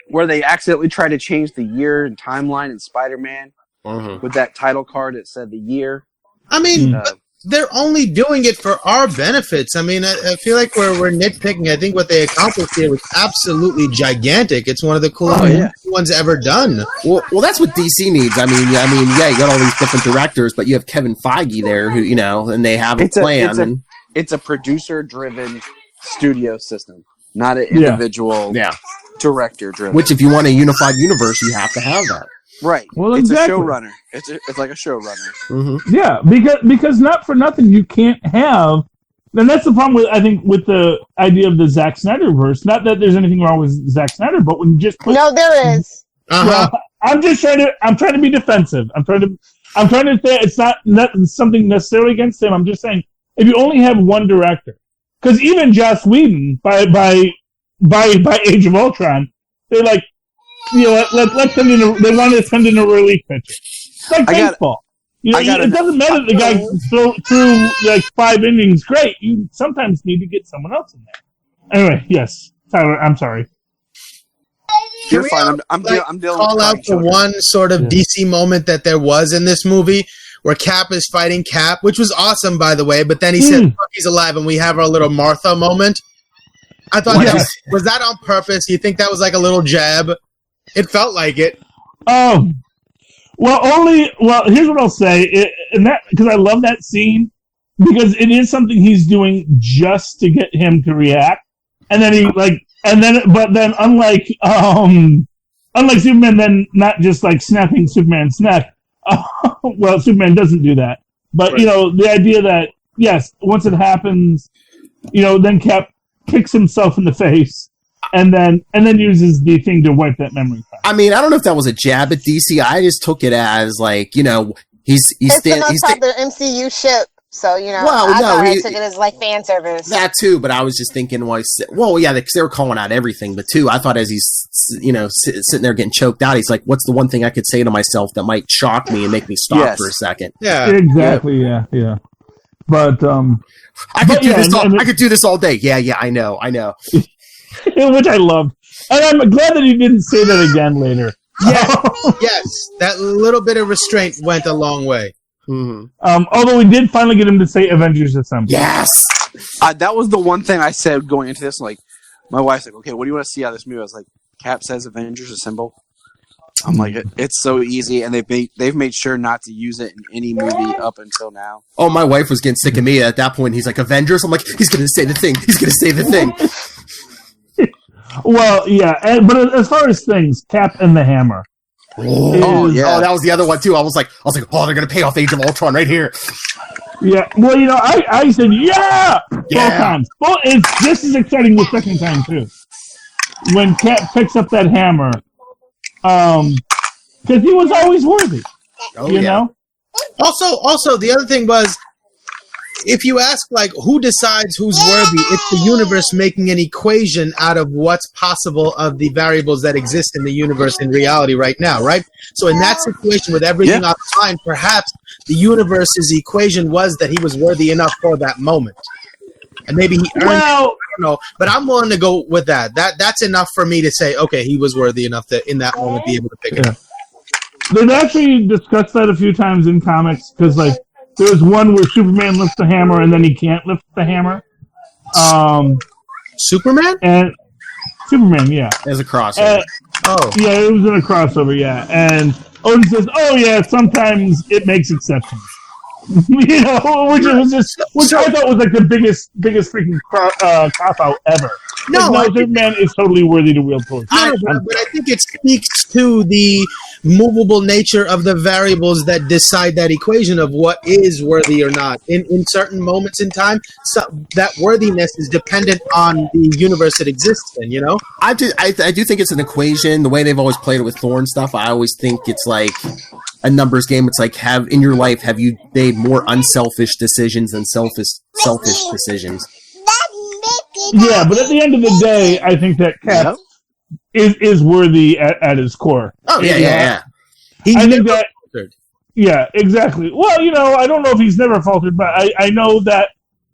where they accidentally try to change the year and timeline in Spider-Man with that title card that said the year. I mean, but they're only doing it for our benefits. I mean, I feel like we're nitpicking. I think what they accomplished here was absolutely gigantic. It's one of the coolest ones ever done. Well, that's what DC needs. I mean, you got all these different directors, but you have Kevin Feige there, who and they have a plan. It's a producer-driven studio system, not an individual director-driven. Which, if you want a unified universe, you have to have that. Right. Well, it's exactly. a showrunner. It's like a showrunner. Mm-hmm. Yeah, because not for nothing, you can't have. And that's the problem with the idea of the Zack Snyderverse. Not that there's anything wrong with Zack Snyder, but when you just put, No, there is. well, I'm trying to be defensive. I'm trying to say it's not something necessarily against him. I'm just saying if you only have one director, because even Joss Whedon by Age of Ultron, they're like, let's send in they want to send in a relief pitcher. It's like baseball. It doesn't matter if the guy threw like 5 innings. Great. You sometimes need to get someone else in there. Anyway, yes, Tyler. I'm sorry. You're fine. I'm dealing. Call out the one sort of DC moment that there was in this movie where Cap is fighting Cap, which was awesome, by the way. But then he said, "Fuck, he's alive," and we have our little Martha moment. I thought was that on purpose? You think that was like a little jab? It felt like it. Well, here's what I'll say, because I love that scene, because it is something he's doing just to get him to react, and then but then unlike Superman, then not just like snapping Superman's neck. Well, Superman doesn't do that, but the idea that yes, once it happens, then Cap kicks himself in the face. And then uses the thing to wipe that memory card. I mean, I don't know if that was a jab at DC. I just took it as like, he's the MCU ship, so I took it as like fan service. That too, but I was just thinking, because they were calling out everything, but too, I thought as he's sitting there getting choked out, he's like, what's the one thing I could say to myself that might shock me and make me stop for a second? Yeah, exactly. Yeah. But I could do this all day. Yeah, I know. Which I loved. And I'm glad that he didn't say that again later. Yes, that little bit of restraint went a long way. Mm-hmm. Although we did finally get him to say Avengers Assemble. Yes! That was the one thing I said going into this. Like, my wife's like, okay, what do you want to see out of this movie? I was like, Cap says Avengers Assemble. I'm like, it's so easy, and they've made sure not to use it in any movie up until now. Oh, my wife was getting sick of me at that point. He's like, Avengers? I'm like, he's going to say the thing. Well, yeah, but as far as things, Cap and the Hammer. Oh, that was the other one too. I was like, oh, they're gonna pay off Age of Ultron right here. Yeah, well, I said both times. Well, it's just as exciting the second time too. When Cap picks up that hammer, because he was always worthy. You know. Also, the other thing was, if you ask, like, who decides who's worthy, it's the universe making an equation out of what's possible of the variables that exist in the universe in reality right now, right? So in that situation, with everything on the line, perhaps the universe's equation was that he was worthy enough for that moment. And maybe he earned it, I don't know. But I'm willing to go with that. That's enough for me to say, okay, he was worthy enough to, in that moment, be able to pick it up. They've actually discussed that a few times in comics, because, like, there's one where Superman lifts the hammer and then he can't lift the hammer. Superman? And Superman, yeah. As a crossover. Yeah, it was in a crossover, yeah. And Odin says, sometimes it makes exceptions. Which I thought was like the biggest freaking cop out ever. No, Superman is totally worthy to wield Thor. But I think it speaks to the movable nature of the variables that decide that equation of what is worthy or not. In certain moments in time, that worthiness is dependent on the universe it exists in, I do think it's an equation. The way they've always played it with Thor and stuff, I always think it's like a numbers game. It's like, have you made more unselfish decisions than selfish decisions? Yeah, but at the end of the day, I think that Cap is worthy at his core. Oh, yeah. I think that. Yeah, exactly. Well, I don't know if he's never faltered, but I know that.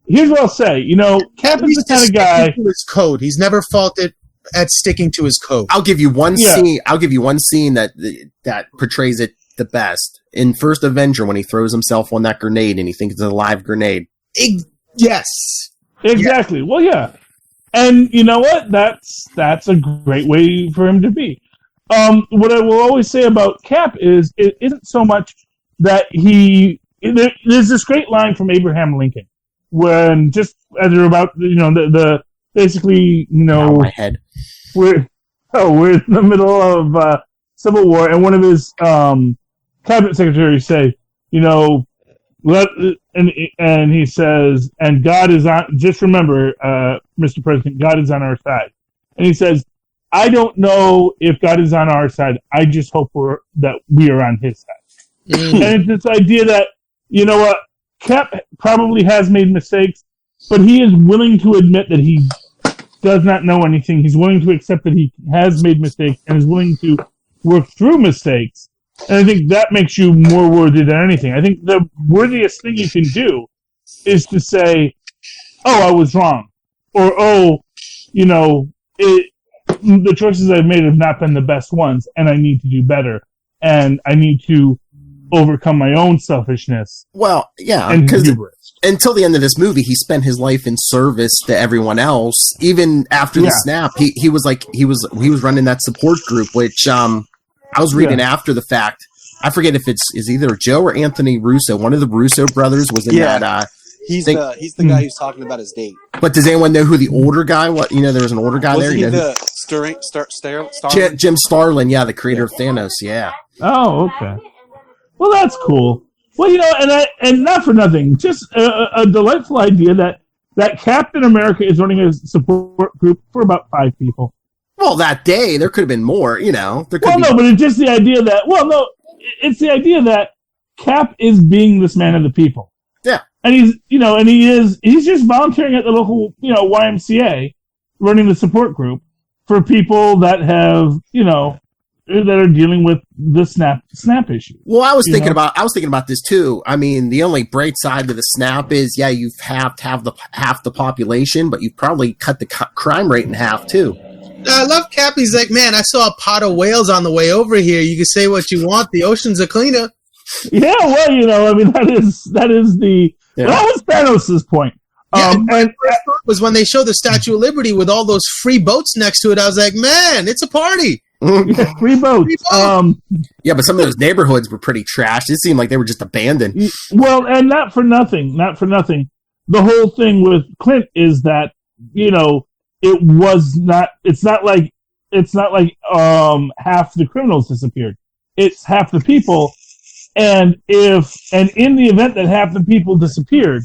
Here's what I'll say. Cap is the kind of guy. To his code. He's never faulted at sticking to his code. I'll give you one scene. I'll give you one scene that portrays it the best. In First Avenger, when he throws himself on that grenade and he thinks it's a live grenade. Yes. Exactly. Yeah. Well, yeah. And you know what? That's a great way for him to be. What I will always say about Cap is it isn't so much that there's this great line from Abraham Lincoln when just as they're about the basically my head. we're in the middle of Civil War, and one of his cabinet secretaries say, and he says, and God is on. Just remember, Mr. President, God is on our side. And he says, I don't know if God is on our side. I just hope that we are on his side. And it's this idea that Cap probably has made mistakes, but he is willing to admit that he does not know anything. He's willing to accept that he has made mistakes and is willing to work through mistakes. And I think that makes you more worthy than anything. I think the worthiest thing you can do is to say, oh, I was wrong. Or, the choices I've made have not been the best ones, and I need to do better. And I need to overcome my own selfishness. Well, yeah, because until the end of this movie, he spent his life in service to everyone else. Even after the snap, he was running that support group, which I was reading after the fact. I forget if it's either Joe or Anthony Russo. One of the Russo brothers was in that. He's the guy who's talking about his date. But does anyone know who the older guy was? There was an older guy there. He Starlin? Jim Starlin, the creator of Thanos. Yeah. Oh, okay. Well, that's cool. Well, and not for nothing, just a delightful idea that Captain America is running a support group for about 5 people. Well, that day there could have been more. There could be. No, but it's just the idea that. Well, no, it's the idea that Cap is being this man of the people. Yeah. And he's just volunteering at the local, YMCA, running the support group for people that have, that are dealing with the snap issue. Well, I was thinking about this too. I mean, the only bright side to the snap is, you have to have half the population, but you've probably cut the crime rate in half too. I love Cap. He's like, man, I saw a pot of whales on the way over here. You can say what you want. The oceans are cleaner. Yeah, well, I mean, that is the. Yeah. That was Thanos' point. And my first thought was when they showed the Statue of Liberty with all those free boats next to it. I was like, man, it's a party. Yeah, free boats. Yeah, but some of those neighborhoods were pretty trashed. It seemed like they were just abandoned. Well, and not for nothing. The whole thing with Clint is that it was not. It's not like half the criminals disappeared. It's half the people. And in the event that half the people disappeared,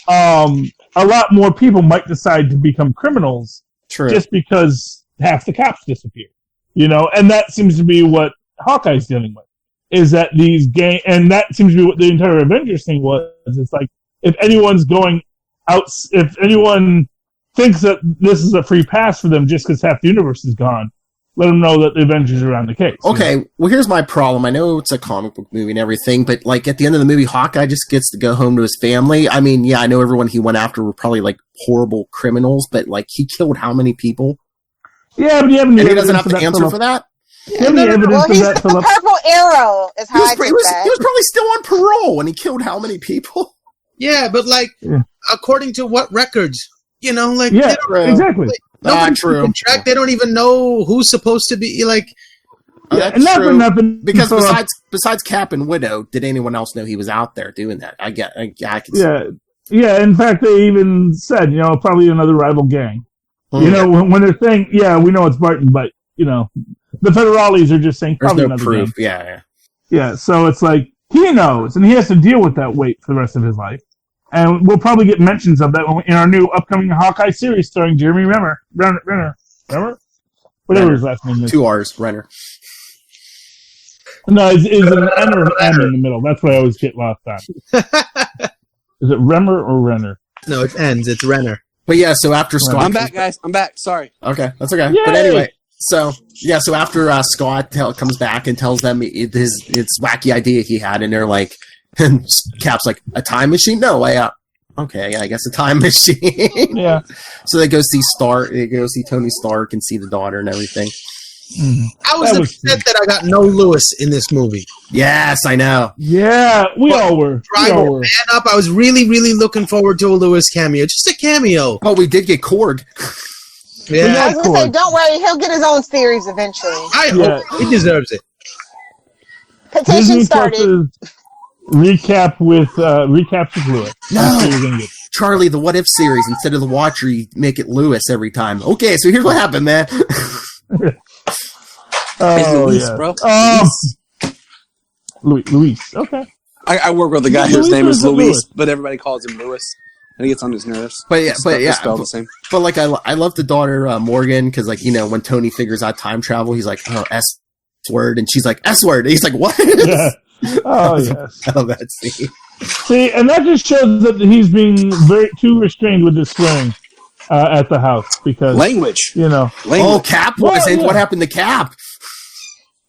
a lot more people might decide to become criminals. True. Just because half the cops disappeared. And that seems to be what Hawkeye's dealing with. Is that these and that seems to be what the entire Avengers thing was. It's like, if anyone's going out, if anyone thinks that this is a free pass for them just because half the universe is gone, let them know that the Avengers are on the case. Okay, well, here's my problem. I know it's a comic book movie and everything, but at the end of the movie, Hawkeye just gets to go home to his family. I mean, I know everyone he went after were probably horrible criminals, but he killed how many people? Yeah, but he doesn't have to answer for that. He's the purple arrow. Is how I think that. He was probably still on parole when he killed how many people? Yeah, but according to what records? Exactly. True. Track. They don't even know who's supposed to be that's true. Nothing. Because besides Cap and Widow, did anyone else know he was out there doing that? I can see. Yeah. In fact, they even said, probably another rival gang. When they're saying, we know it's Barton, but the federales are just saying probably there's no another proof. Gang. Yeah. So it's like he knows, and he has to deal with that weight for the rest of his life. And we'll probably get mentions of that in our new upcoming Hawkeye series starring Jeremy Renner? Whatever his last name is. 2 R's, Renner. No, it's an N or an M in the middle. That's what I always get lost on. Is it Remmer or Renner? No, it's N's. It's Renner. But yeah, so after Scott... I'm back, guys. I'm back. Sorry. Okay, that's okay. Yay! But anyway, so after Scott comes back and tells them his wacky idea he had, and they're like, and Cap's like, a time machine? No, okay, I guess a time machine. Yeah. So they go see Tony Stark and see the daughter and everything. I was upset that I got no Lewis in this movie. Yes, I know. Yeah, we all were. Man up. I was really, really looking forward to a Lewis cameo. Just a cameo. Oh, we did get Korg. Yeah. I was going to say, don't worry, he'll get his own series eventually. I hope he deserves it. Petition Disney started. Recaps with Lewis. No. Charlie, the What If series, instead of the Watcher, you make it Lewis every time. Okay, so here's what happened, man. Oh, Luis, yeah. bro. Luis. Okay. I work with a guy whose Luis name is or Luis, Lewis? but everybody calls him Lewis. And he gets on his nerves. But yeah, spelled the same. But like, I love the daughter Morgan because, like, you know, when Tony figures out time travel, he's like, "Oh, S word," and she's like, "S word." And he's like, "What?" Yeah. Oh yes. I love that scene. See, and that just shows that he's being too restrained with his swearing at the house because Language. you know. Oh, Cap wasn't. yeah. What happened to Cap?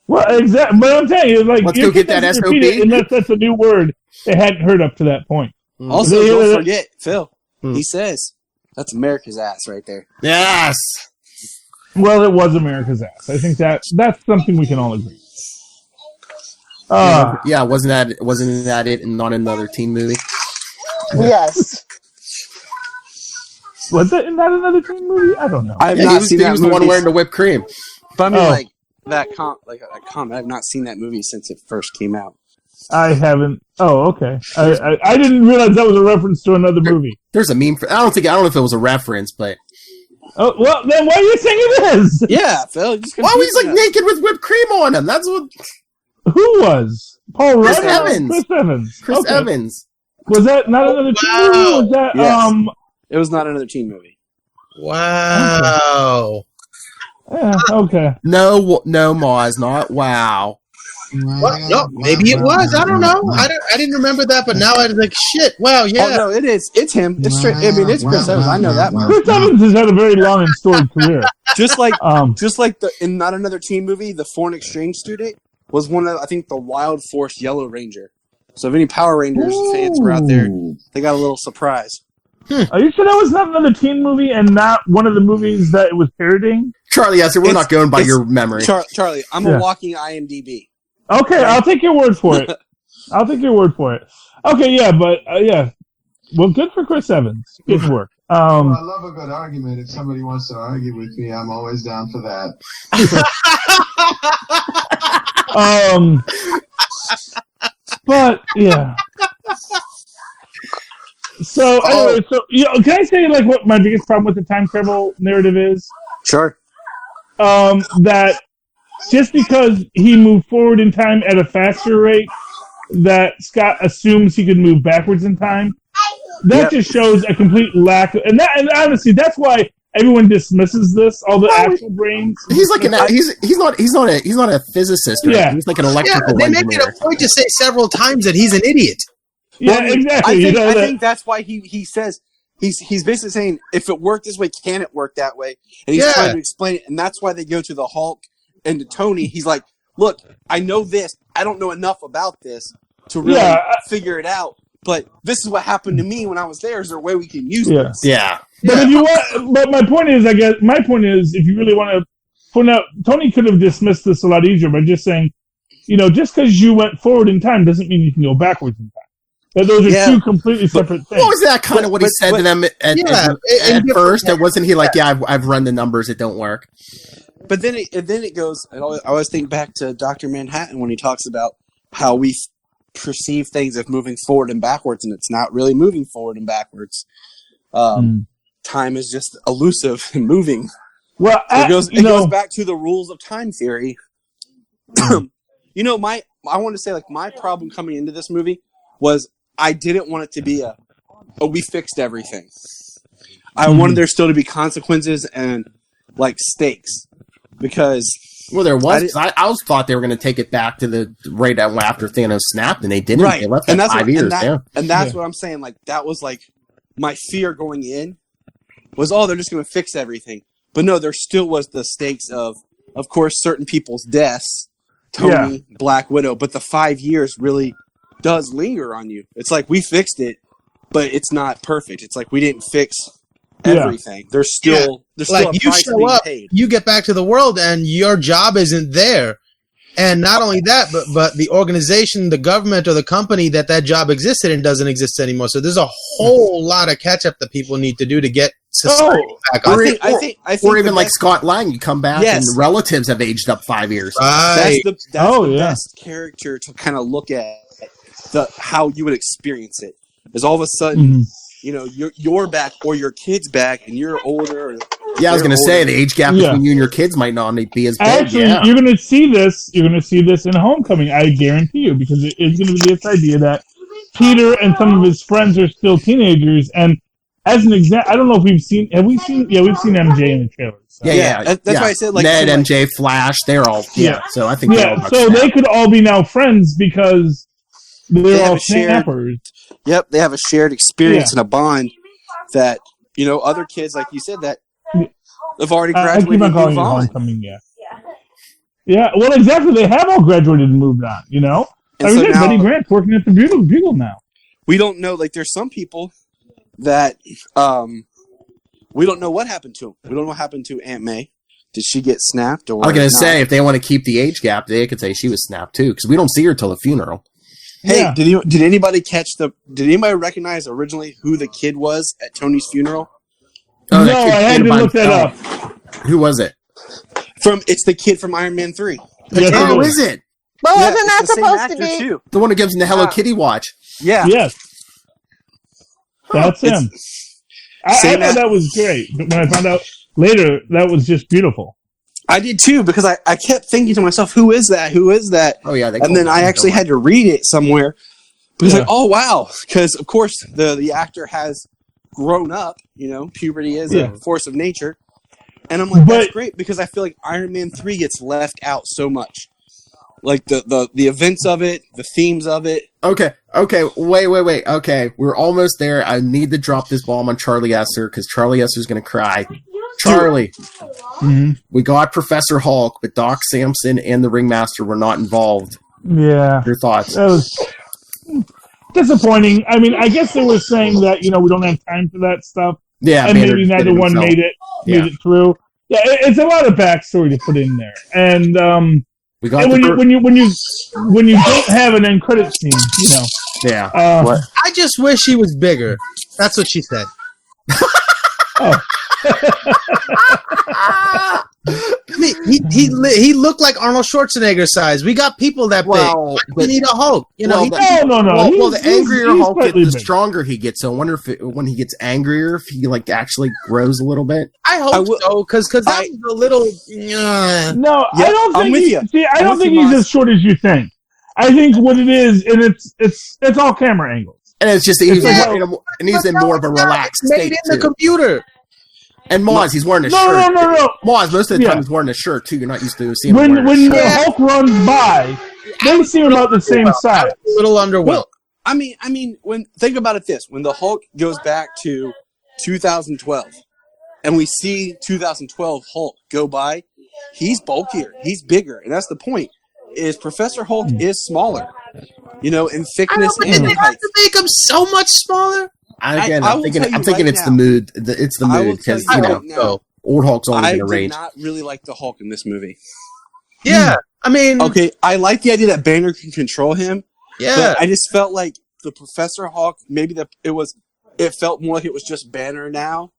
Well, exactly. But I'm telling you, like, Let's go get that SOB. Unless that's a new word they hadn't heard up to that point. Also, don't forget, Phil. He says, "That's America's ass right there." Yes. Well, it was America's ass. I think that's something we can all agree. Yeah, wasn't that it and not another teen movie? Yes. Was that not another teen movie? I don't know. I have not seen he that was the movie. one wearing the whipped cream. But I mean, Oh. like that comment. I've not seen that movie since it first came out. I haven't. Oh, okay. I didn't realize that was a reference to another movie. There's a meme for. I don't know if it was a reference, but Oh, well, then why are you saying it is? Yeah, Phil. You just why was he like naked with whipped cream on him? That's what Who was? Paul Chris Rudd? Evans. Chris Evans. Chris Okay. Evans. Was that not another teen movie? Or was that Yes. It was not another teen movie. Wow. okay. No, Maz, not wow. What? No, maybe it was. I don't know. I didn't remember that, but now I'm like, shit. Wow, yeah. Oh no, it is. It's him. It's straight. I mean, it's Chris Evans. I know that much. Chris Evans has had a very long and storied career. Just like in not another teen movie, the foreign exchange student was one of, I think, the Wild Force Yellow Ranger. So if any Power Rangers fans were out there, they got a little surprise. Are you sure that was not another teen movie and not one of the movies that it was parodying? Charlie, yes, we're not going by your memory. Charlie, I'm a walking IMDb. Okay, I'll take your word for it. Okay, yeah, but yeah. Well, good for Chris Evans. Good work. I love a good argument. If somebody wants to argue with me, I'm always down for that. But yeah. So anyway, can I say like what my biggest problem with the time travel narrative is? Sure. That just because he moved forward in time at a faster rate, that Scott assumes he could move backwards in time. That just shows a complete lack of, and honestly, that's why everyone dismisses this. All the actual brains. He's like he's not a physicist. Right? Yeah. He's like an Yeah, electrical they make engineer. it a point to say several times that he's an idiot. Yeah, exactly. I think that's why he says he's basically saying if it worked this way, can it work that way? And he's trying to explain it, and that's why they go to the Hulk and to Tony. He's like, look, I know this. I don't know enough about this to really figure it out. But this is what happened to me when I was there. Is there a way we can use this? Yeah. But if you want, but my point is, if you really want to point out, Tony could have dismissed this a lot easier by just saying, just because you went forward in time doesn't mean you can go backwards in time. That those are two completely separate things. What was that kind of what he said to them at first? It wasn't he like, I've run the numbers, it don't work. But then it goes. I always think back to Dr. Manhattan when he talks about how we perceive things as moving forward and backwards, and it's not really moving forward and backwards. Time is just elusive and moving. Well, it goes back to the rules of time theory. I want to say like my problem coming into this movie was I didn't want it to be we fixed everything. I wanted there still to be consequences and like stakes because. Well, there was. I also thought they were going to take it back to the right after Thanos snapped, and they didn't. Right. They left 5 years. And that's what I'm saying. Like that was like my fear going in, was, they're just going to fix everything. But no, there still was the stakes of course, certain people's deaths, Tony, Black Widow, but the 5 years really does linger on you. It's like, we fixed it, but it's not perfect. It's like, we didn't fix everything. There's still a you price show being up, paid. you get back to the world, and your job isn't there. And not only that, but the organization, the government, or the company that job existed in doesn't exist anymore. So there's a whole lot of catch up that people need to do to get society back on. I think or even like Scott Lang, you come back and relatives have aged up 5 years. Right. That's the best character to kind of look at how you would experience it. Is all of a sudden, you're back or your kid's back and you're older. I was going to say the age gap between you and your kids might not be as big. Actually, you're going to see this. You're going to see this in Homecoming. I guarantee you, because it is going to be this idea that Peter and some of his friends are still teenagers. And as an example, I don't know if we've seen. Have we seen? Yeah, we've seen MJ in the trailers. So. That's why I said Ned, MJ, Flash. They're all So I think so they could all be now friends because they're all snappers. Yep, they have a shared experience and a bond that other kids, like you said, that have already graduated. I keep on calling it Homecoming. Yeah. Well, exactly. They have all graduated and moved on. I mean, Betty Grant's working at the Bugle now. We don't know. Like, there's some people that we don't know what happened to them. We don't know what happened to Aunt May. Did she get snapped? Or I was going to say, if they want to keep the age gap, they could say she was snapped too, because we don't see her till the funeral. Hey, did anybody did anybody recognize originally who the kid was at Tony's funeral? Oh, no, I had to look that up. Who was it? It's the kid from Iron Man 3. Who is it? But wasn't that supposed to be? Too. The one who gives him the Hello Kitty watch. Yeah. Yes. That's him. I thought that was great. But when I found out later, that was just beautiful. I did too, because I kept thinking to myself, who is that? Who is that? Oh, yeah. And then I actually had to read it somewhere. Because oh, wow. Because, of course, the actor has grown up. Puberty is a force of nature. And I'm like, that's great, because I feel like Iron Man 3 gets left out so much. Like, the events of it, the themes of it. Okay, wait. Okay, we're almost there. I need to drop this bomb on Charlie Esser, because Charlie Esser's going to cry. Charlie, we got Professor Hulk, but Doc Samson and the Ringmaster were not involved. Yeah. Your thoughts? That was disappointing. I mean, I guess they were saying that, we don't have time for that stuff. Yeah, and maybe neither one made it through. Yeah, it's a lot of backstory to put in there. And we got when you don't have an end credit scene, Yeah. I just wish he was bigger. That's what she said. Oh. I mean, he looked like Arnold Schwarzenegger size. We got people that big. We need a Hulk. No. The angrier Hulk gets, the stronger he gets. So I wonder if when he gets angrier, if he actually grows a little bit. I hope so, because that was a little. No, I don't think. I don't think he's as short as you think. I think what it is, and it's all camera angles, and it's just he's in more of a relaxed state. Made in the computer. And Maz, he's wearing a shirt. No. Maz, most of the time he's wearing a shirt too. You're not used to seeing him when the Hulk runs by, they seem about the same size. A little underwhelmed. Well, I mean, think about it when the Hulk goes back to 2012, and we see 2012 Hulk go by, he's bulkier, he's bigger, and that's the point. Is Professor Hulk is smaller, in thickness and in height. Have to make him so much smaller. I'm thinking it's the mood. It's the mood, because old Hulk's only going to rage. I did not really like the Hulk in this movie. Yeah, I mean, okay, I like the idea that Banner can control him. Yeah, but I just felt like the Professor Hulk. Maybe it felt more like it was just Banner now,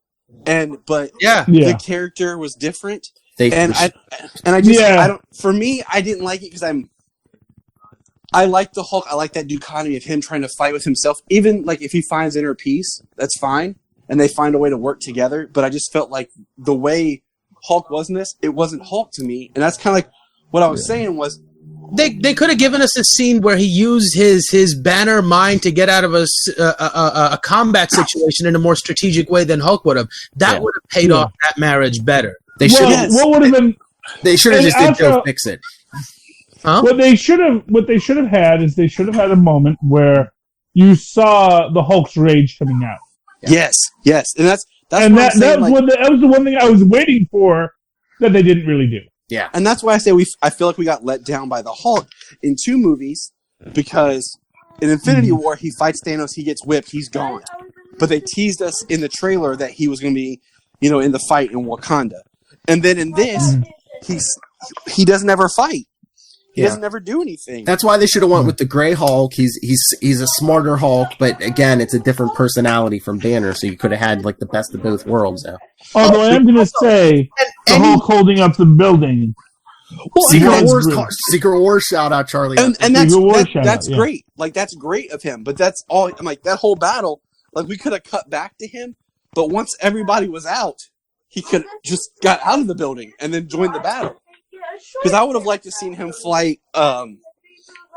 but the character was different. I don't. For me, I didn't like it because I like the Hulk. I like that dichotomy of him trying to fight with himself. Even if he finds inner peace, that's fine, and they find a way to work together. But I just felt like the way Hulk was in this, it wasn't Hulk to me, and that's kind of what I was saying was they could have given us a scene where he used his Banner mind to get out of a combat situation in a more strategic way than Hulk would have. That would have paid off that marriage better. They should. What would have been? They should have just did Joe Fix It. Huh? What they should have had is they should have had a moment where you saw the Hulk's rage coming out. Yes, and and that was the one thing I was waiting for that they didn't really do. Yeah, and that's why I say I feel like we got let down by the Hulk in 2 movies, because in Infinity War he fights Thanos, he gets whipped, he's gone. But they teased us in the trailer that he was going to be, in the fight in Wakanda, and then in this, he doesn't ever fight. He doesn't ever do anything. That's why they should have went with the Gray Hulk. He's a smarter Hulk, but again, it's a different personality from Banner, so you could have had like the best of both worlds now. Although I am going to say the Hulk holding up the building. Well, Secret Wars shout out, Charlie. And that's great. Like, that's great of him. But that's all. I'm like, that whole battle, like, we could have cut back to him, but once everybody was out, he could just got out of the building and then joined the battle. Because I would have liked to seen him fight.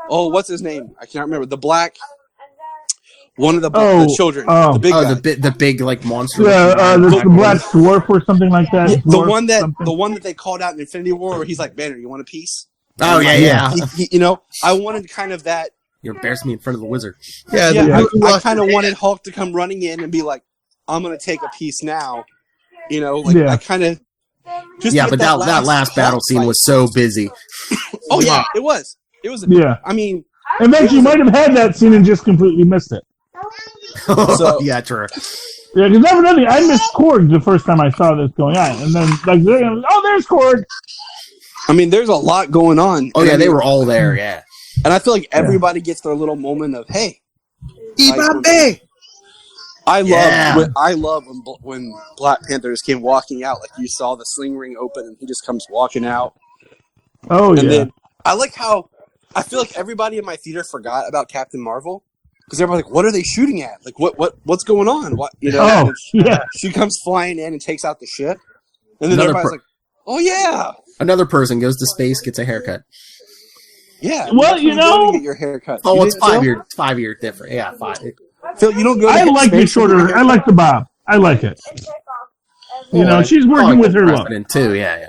What's his name? I can't remember. The black. One of the children, the big guy. the big like monster. Yeah, the Black Dwarf or something like that. Yeah, the one that they called out in Infinity War, where he's like, "Banner, you want a piece?" Oh yeah. I wanted kind of that. You're embarrassing me in front of the wizard. I kind of wanted Hulk to come running in and be like, "I'm gonna take a piece now." I kind of. But that last battle scene was so busy. Oh yeah, it was. It was. I mean, eventually you might have had that scene and just completely missed it. So, yeah, true. Yeah, because evidently I missed Korg the first time I saw this going on, and then there's Korg. I mean, there's a lot going on. Oh yeah, they were all there. Yeah, and I feel like everybody gets their little moment of hey, Ibabe. I love when Black Panther just came walking out, like you saw the sling ring open and he just comes walking out. Oh and then I like how I feel like everybody in my theater forgot about Captain Marvel. Because everybody's like, what are they shooting at? Like, what's going on? She comes flying in and takes out the ship. And then everybody's like, oh, yeah. Another person goes to space, gets a haircut. Yeah. Well, to get your haircut. Oh, it's 5 year different. Yeah, 5. Phil, you don't go to I like the shorter. I like the bob. I like it. She's working with her look. Too, yeah.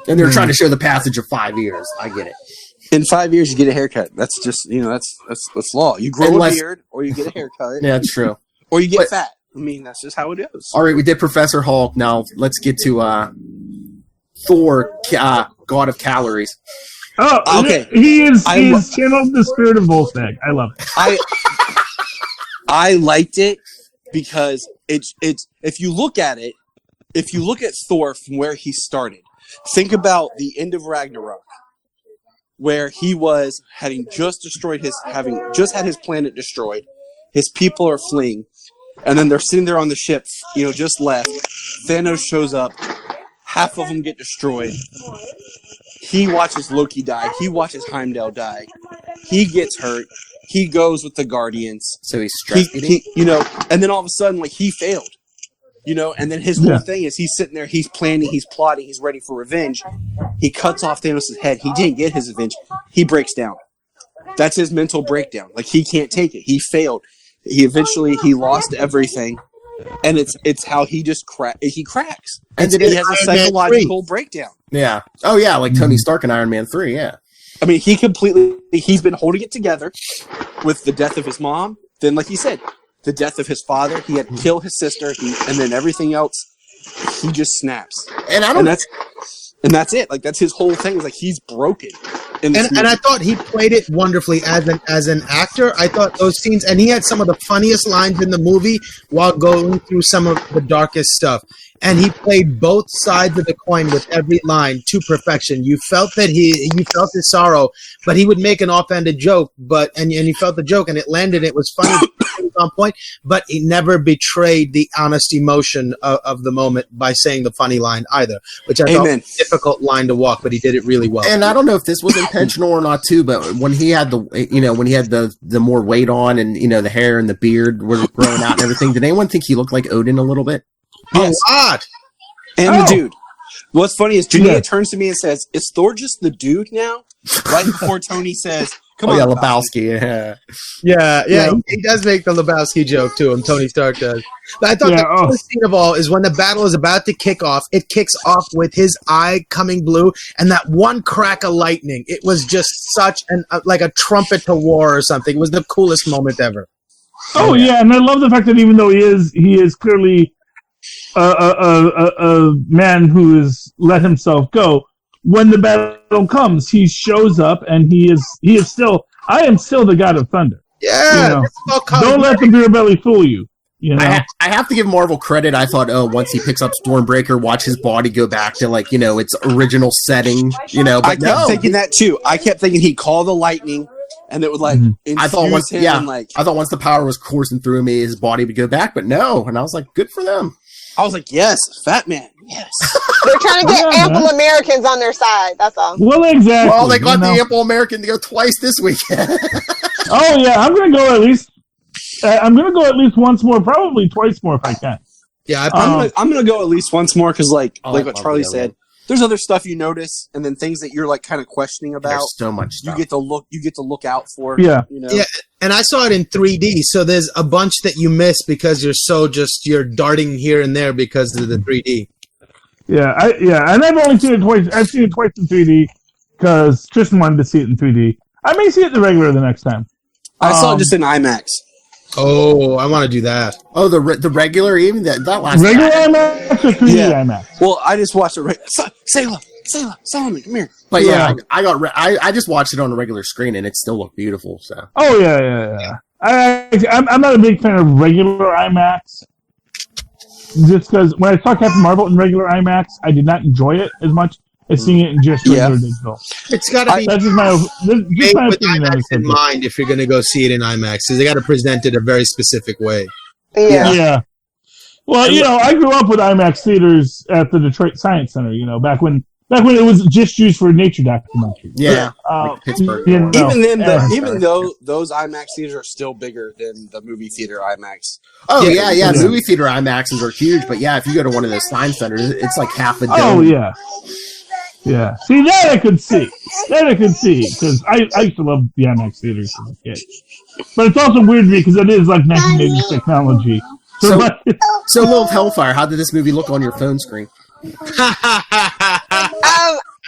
And they're trying to show the passage of 5 years. I get it. In 5 years, you get a haircut. That's just, that's law. You grow a beard, or you get a haircut. Yeah, that's true. Or you get fat. I mean, that's just how it is. All right, we did Professor Hulk. Now, let's get to Thor, God of Calories. Oh, okay. He channeled the spirit of Volstagg. I love it. I liked it because it's if you look at Thor from where he started, think about the end of Ragnarok, where he was having just had his planet destroyed, his people are fleeing, and then they're sitting there on the ship, just left. Thanos shows up, half of them get destroyed. He watches Loki die. He watches Heimdall die. He gets hurt. He goes with the Guardians. So he's stressed. And then all of a sudden, like, he failed. And then his whole thing is he's sitting there, he's planning, he's plotting, he's ready for revenge. He cuts off Thanos' head. He didn't get his revenge. He breaks down. That's his mental breakdown. Like, he can't take it. He failed. He lost everything. And it's how he just he cracks. And then he has a psychological breakdown. Yeah. Oh, yeah, like Tony Stark in Iron Man 3, yeah. I mean, he's been holding it together with the death of his mom. Then, like you said, the death of his father. He had to kill his sister, and then everything else, he just snaps. And that's it. Like, that's his whole thing. Is like he's broken. And I thought he played it wonderfully as an actor. I thought those scenes, and he had some of the funniest lines in the movie while going through some of the darkest stuff. And he played both sides of the coin with every line to perfection. You felt that you felt his sorrow, but he would make an offhanded joke, and you felt the joke, and it landed. It was funny, it was on point, but he never betrayed the honest emotion of the moment by saying the funny line either, which I thought was a difficult line to walk, but he did it really well. And I don't know if this was intentional or not too, but when he had the more weight on, and the hair and the beard were growing out and everything, did anyone think he looked like Odin a little bit? Yes. And the dude. What's funny is Jania turns to me and says, "Is Thor just the dude now?" Right before Tony says, "Come on, Lebowski." Yeah. He does make the Lebowski joke to him. Tony Stark does. But I thought the coolest scene of all is when the battle is about to kick off. It kicks off with his eye coming blue, and that one crack of lightning. It was just such like a trumpet to war or something. It was the coolest moment ever. Oh yeah, and I love the fact that even though he is clearly a man who has let himself go, when the battle comes, he shows up and he is still. I am still the god of thunder. Yeah, don't let the beer belly fool you. You know? I have to give Marvel credit. I thought, once he picks up Stormbreaker, watch his body go back to its original setting. But I kept thinking that too. I kept thinking he'd call the lightning, and it would I thought once, him. And, I thought once the power was coursing through me, his body would go back. But no, and I was like, good for them. I was like, yes, Fat Man, yes. They're trying to get ample Americans on their side. That's all. Well, exactly. Well, they got the ample American to go twice this weekend. Oh yeah, I'm gonna go at least. I'm gonna go at least once more, probably twice more if I can. Yeah, I'm gonna go at least once more because, like what Charlie said, one. There's other stuff you notice, and then things that you're like kind of questioning about. There's so much stuff. You get to look out for. Yeah, Yeah, and I saw it in 3D, so there's a bunch that you miss because you're darting here and there because of the 3D. Yeah, and I've only seen it twice. I've seen it twice in 3D because Tristan wanted to see it in 3D. I may see it in the regular the next time. I saw it just in IMAX. Oh, I want to do that. Oh, the regular, even that last regular IMAX or 3D IMAX? Well, I just watched it. Sayla, Solomon, come here. But yeah, I just watched it on a regular screen and it still looked beautiful. So. Oh yeah. I'm not a big fan of regular IMAX, just because when I saw Captain Marvel in regular IMAX, I did not enjoy it as much as seeing it in just regular digital. It's got to be that's just my with IMAX in mind if you're going to go see it in IMAX. So they got to present it a very specific way. Yeah. Well, I grew up with IMAX theaters at the Detroit Science Center. Back when it was just used for nature documentaries. Yeah, like Pittsburgh. Even though those IMAX theaters are still bigger than the movie theater IMAX. Oh yeah. Movie theater IMAXs are huge, but yeah, if you go to one of those Science Centers, it's like half a dome. Oh yeah. Yeah, see that I could see because I used to love the IMAX theaters as a kid, but it's also weird to me because it is like 1980s technology. So Little Hellfire, how did this movie look on your phone screen?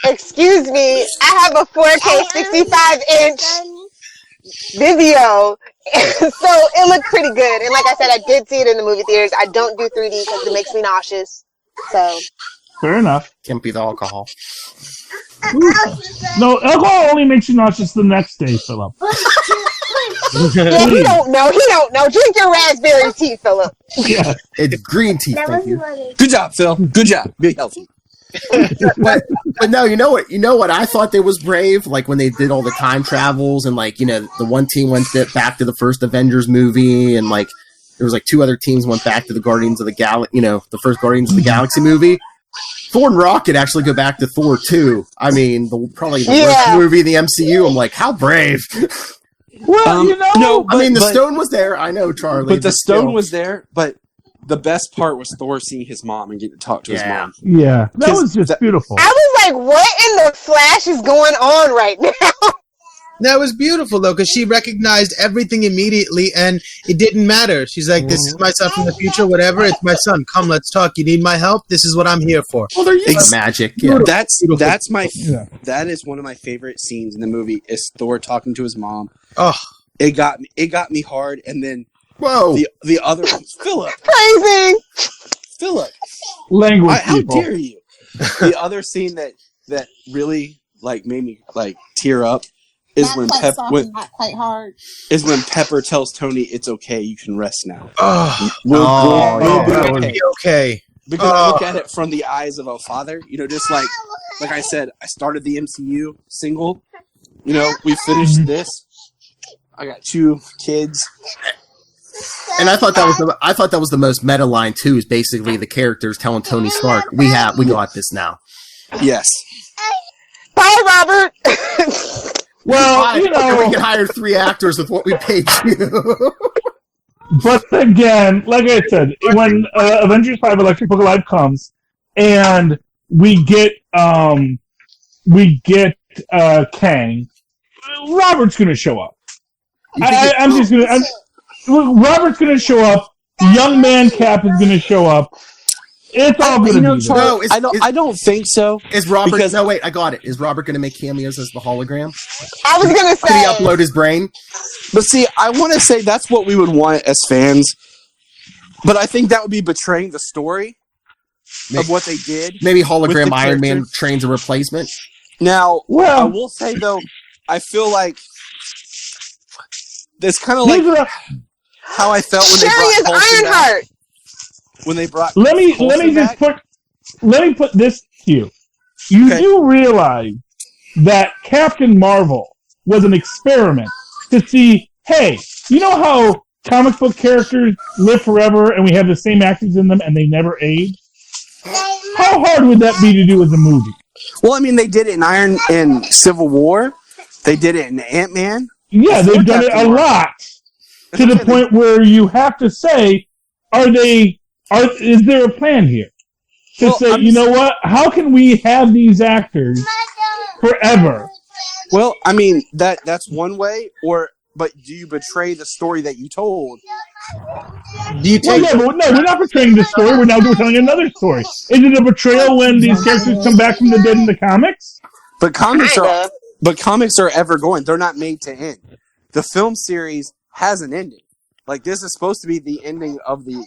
Excuse me, I have a 4K 65-inch video, so it looked pretty good. And like I said, I did see it in the movie theaters. I don't do 3D because it makes me nauseous. So. Fair enough. Can't be the alcohol. No, alcohol only makes you nauseous the next day, Philip. Yeah, he don't know. Drink your raspberry tea, Philip. Yeah, it's green tea. Thank you. Good job, Phil. Good job. Be healthy. but no, you know what? I thought they was brave, like when they did all the time travels and the one team went back to the first Avengers movie and like there was like two other teams went back to the Guardians of the the first Guardians of the Galaxy movie. Thor and Rocket actually go back to Thor 2. I mean, probably the worst movie in the MCU. I'm like, how brave. Well, the stone was there. I know, Charlie. But the stone was there, but the best part was Thor seeing his mom and getting to talk to his mom. Yeah, that was just beautiful. I was like, what in the Flash is going on right now? That was beautiful, though, because she recognized everything immediately, and it didn't matter. She's like, this is my son from the future, whatever. It's my son. Come, let's talk. You need my help? This is what I'm here for. Well, there is magic. Yeah. That is one of my favorite scenes in the movie, is Thor talking to his mom. Oh. It got me hard, and then the other one, Philip. Crazy. Philip. Language How dare you? The other scene that really made me tear up is when Pepper tells Tony it's okay, you can rest now. We'll be okay. Because I look at it from the eyes of a father, just like I said, I started the MCU single. We finished this. I got 2 kids. And I thought that was the most meta line too, is basically the characters telling Tony Stark, we got this now. Yes. Bye, Robert. Well, we can hire 3 actors with what we paid you. But again, like I said, when Avengers 5 Electric Book Alive comes, and we get Kang, Robert's going to show up. Robert's going to show up. Young man Cap is going to show up. It's all going to be there. Charles, I don't think so. Is Robert? No, wait, I got it. Is Robert going to make cameos as the hologram? I was going to say. Did he upload his brain? But see, I want to say that's what we would want as fans. But I think that would be betraying the story of what they did. Maybe hologram Iron Man trains a replacement. Now, I will say though, I feel like it's kind of like how I felt when they brought Coulson back. When they brought let me put this to you. You do realize that Captain Marvel was an experiment to see, hey, you know how comic book characters live forever and we have the same actors in them and they never age? How hard would that be to do as a movie? Well, I mean, they did it in Civil War. They did it in Ant-Man. Yeah, they've done it a lot to the point where you have to say, is there a plan here? To say, you know what? How can we have these actors forever? Well, I mean, that's one way, but do you betray the story that you told? No, we're not betraying the story. We're now telling another story. Is it a betrayal when these characters come back from the dead in the comics? But comics are ever going. They're not made to end. The film series has an ending. Like, this is supposed to be the ending of the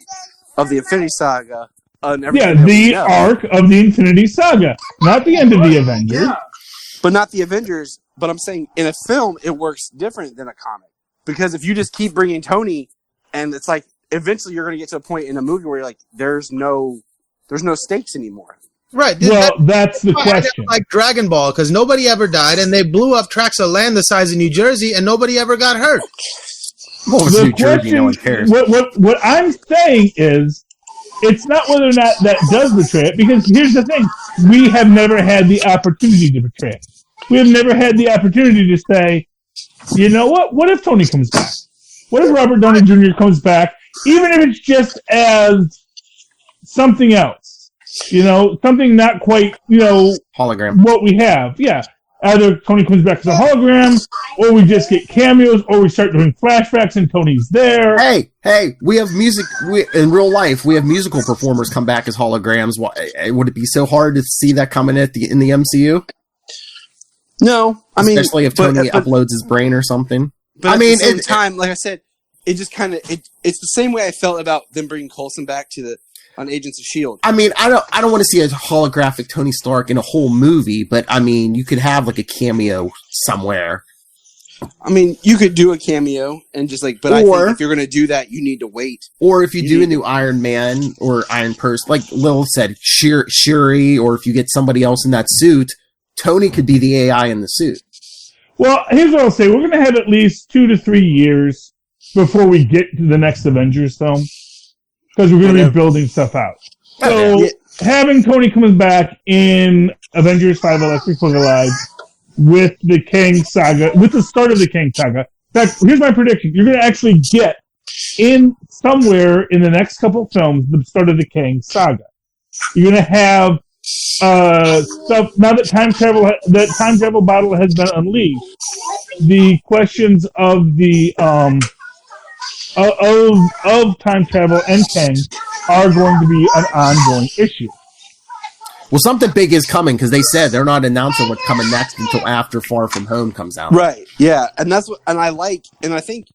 Infinity Saga. The arc of the Infinity Saga, not the end of the Avengers. Yeah. But not the Avengers. But I'm saying in a film, it works different than a comic. Because if you just keep bringing Tony, and it's like, eventually you're going to get to a point in a movie where you're like, there's no stakes anymore. Right. That's the question. Like Dragon Ball, because nobody ever died, and they blew up tracts of land the size of New Jersey, and nobody ever got hurt. Well, it's New Jersey, no one cares. What I'm saying is, it's not whether or not that does betray it, because here's the thing. We have never had the opportunity to betray it. We have never had the opportunity to say, you know what? What if Tony comes back? What if Robert Downey Jr. comes back, even if it's just as something else? You know, something not quite, hologram. What we have. Yeah. Either Tony comes back as a hologram, or we just get cameos, or we start doing flashbacks and Tony's there. Hey, we have music. In real life, we have musical performers come back as holograms. Would it be so hard to see that coming in the MCU? No, I mean, especially if Tony uploads his brain or something. But at the same time, like I said, it just kind of it's the same way I felt about them bringing Coulson back on Agents of S.H.I.E.L.D. I mean, I don't want to see a holographic Tony Stark in a whole movie, but I mean, you could have like a cameo somewhere. I mean, you could do a cameo and just like, but I think if you're going to do that, you need to wait. Or if you do a new Iron Man or Iron Person, like Lil said, Shuri, or if you get somebody else in that suit, Tony could be the AI in the suit. Well, here's what I'll say. We're going to have at least 2 to 3 years before we get to the next Avengers film, because we're going to be building stuff out. So having Tony coming back in Avengers 5 Electric Boogaloo with the Kang Saga, with the start of the Kang Saga. In fact, here's my prediction. You're going to actually get in somewhere in the next couple films the start of the Kang Saga. You're going to have stuff, now that time travel battle has been unleashed, the questions of the of time travel and Kang are going to be an ongoing issue. Well, something big is coming because they said they're not announcing what's coming next until after Far From Home comes out. Right. Yeah, and that's what, and I think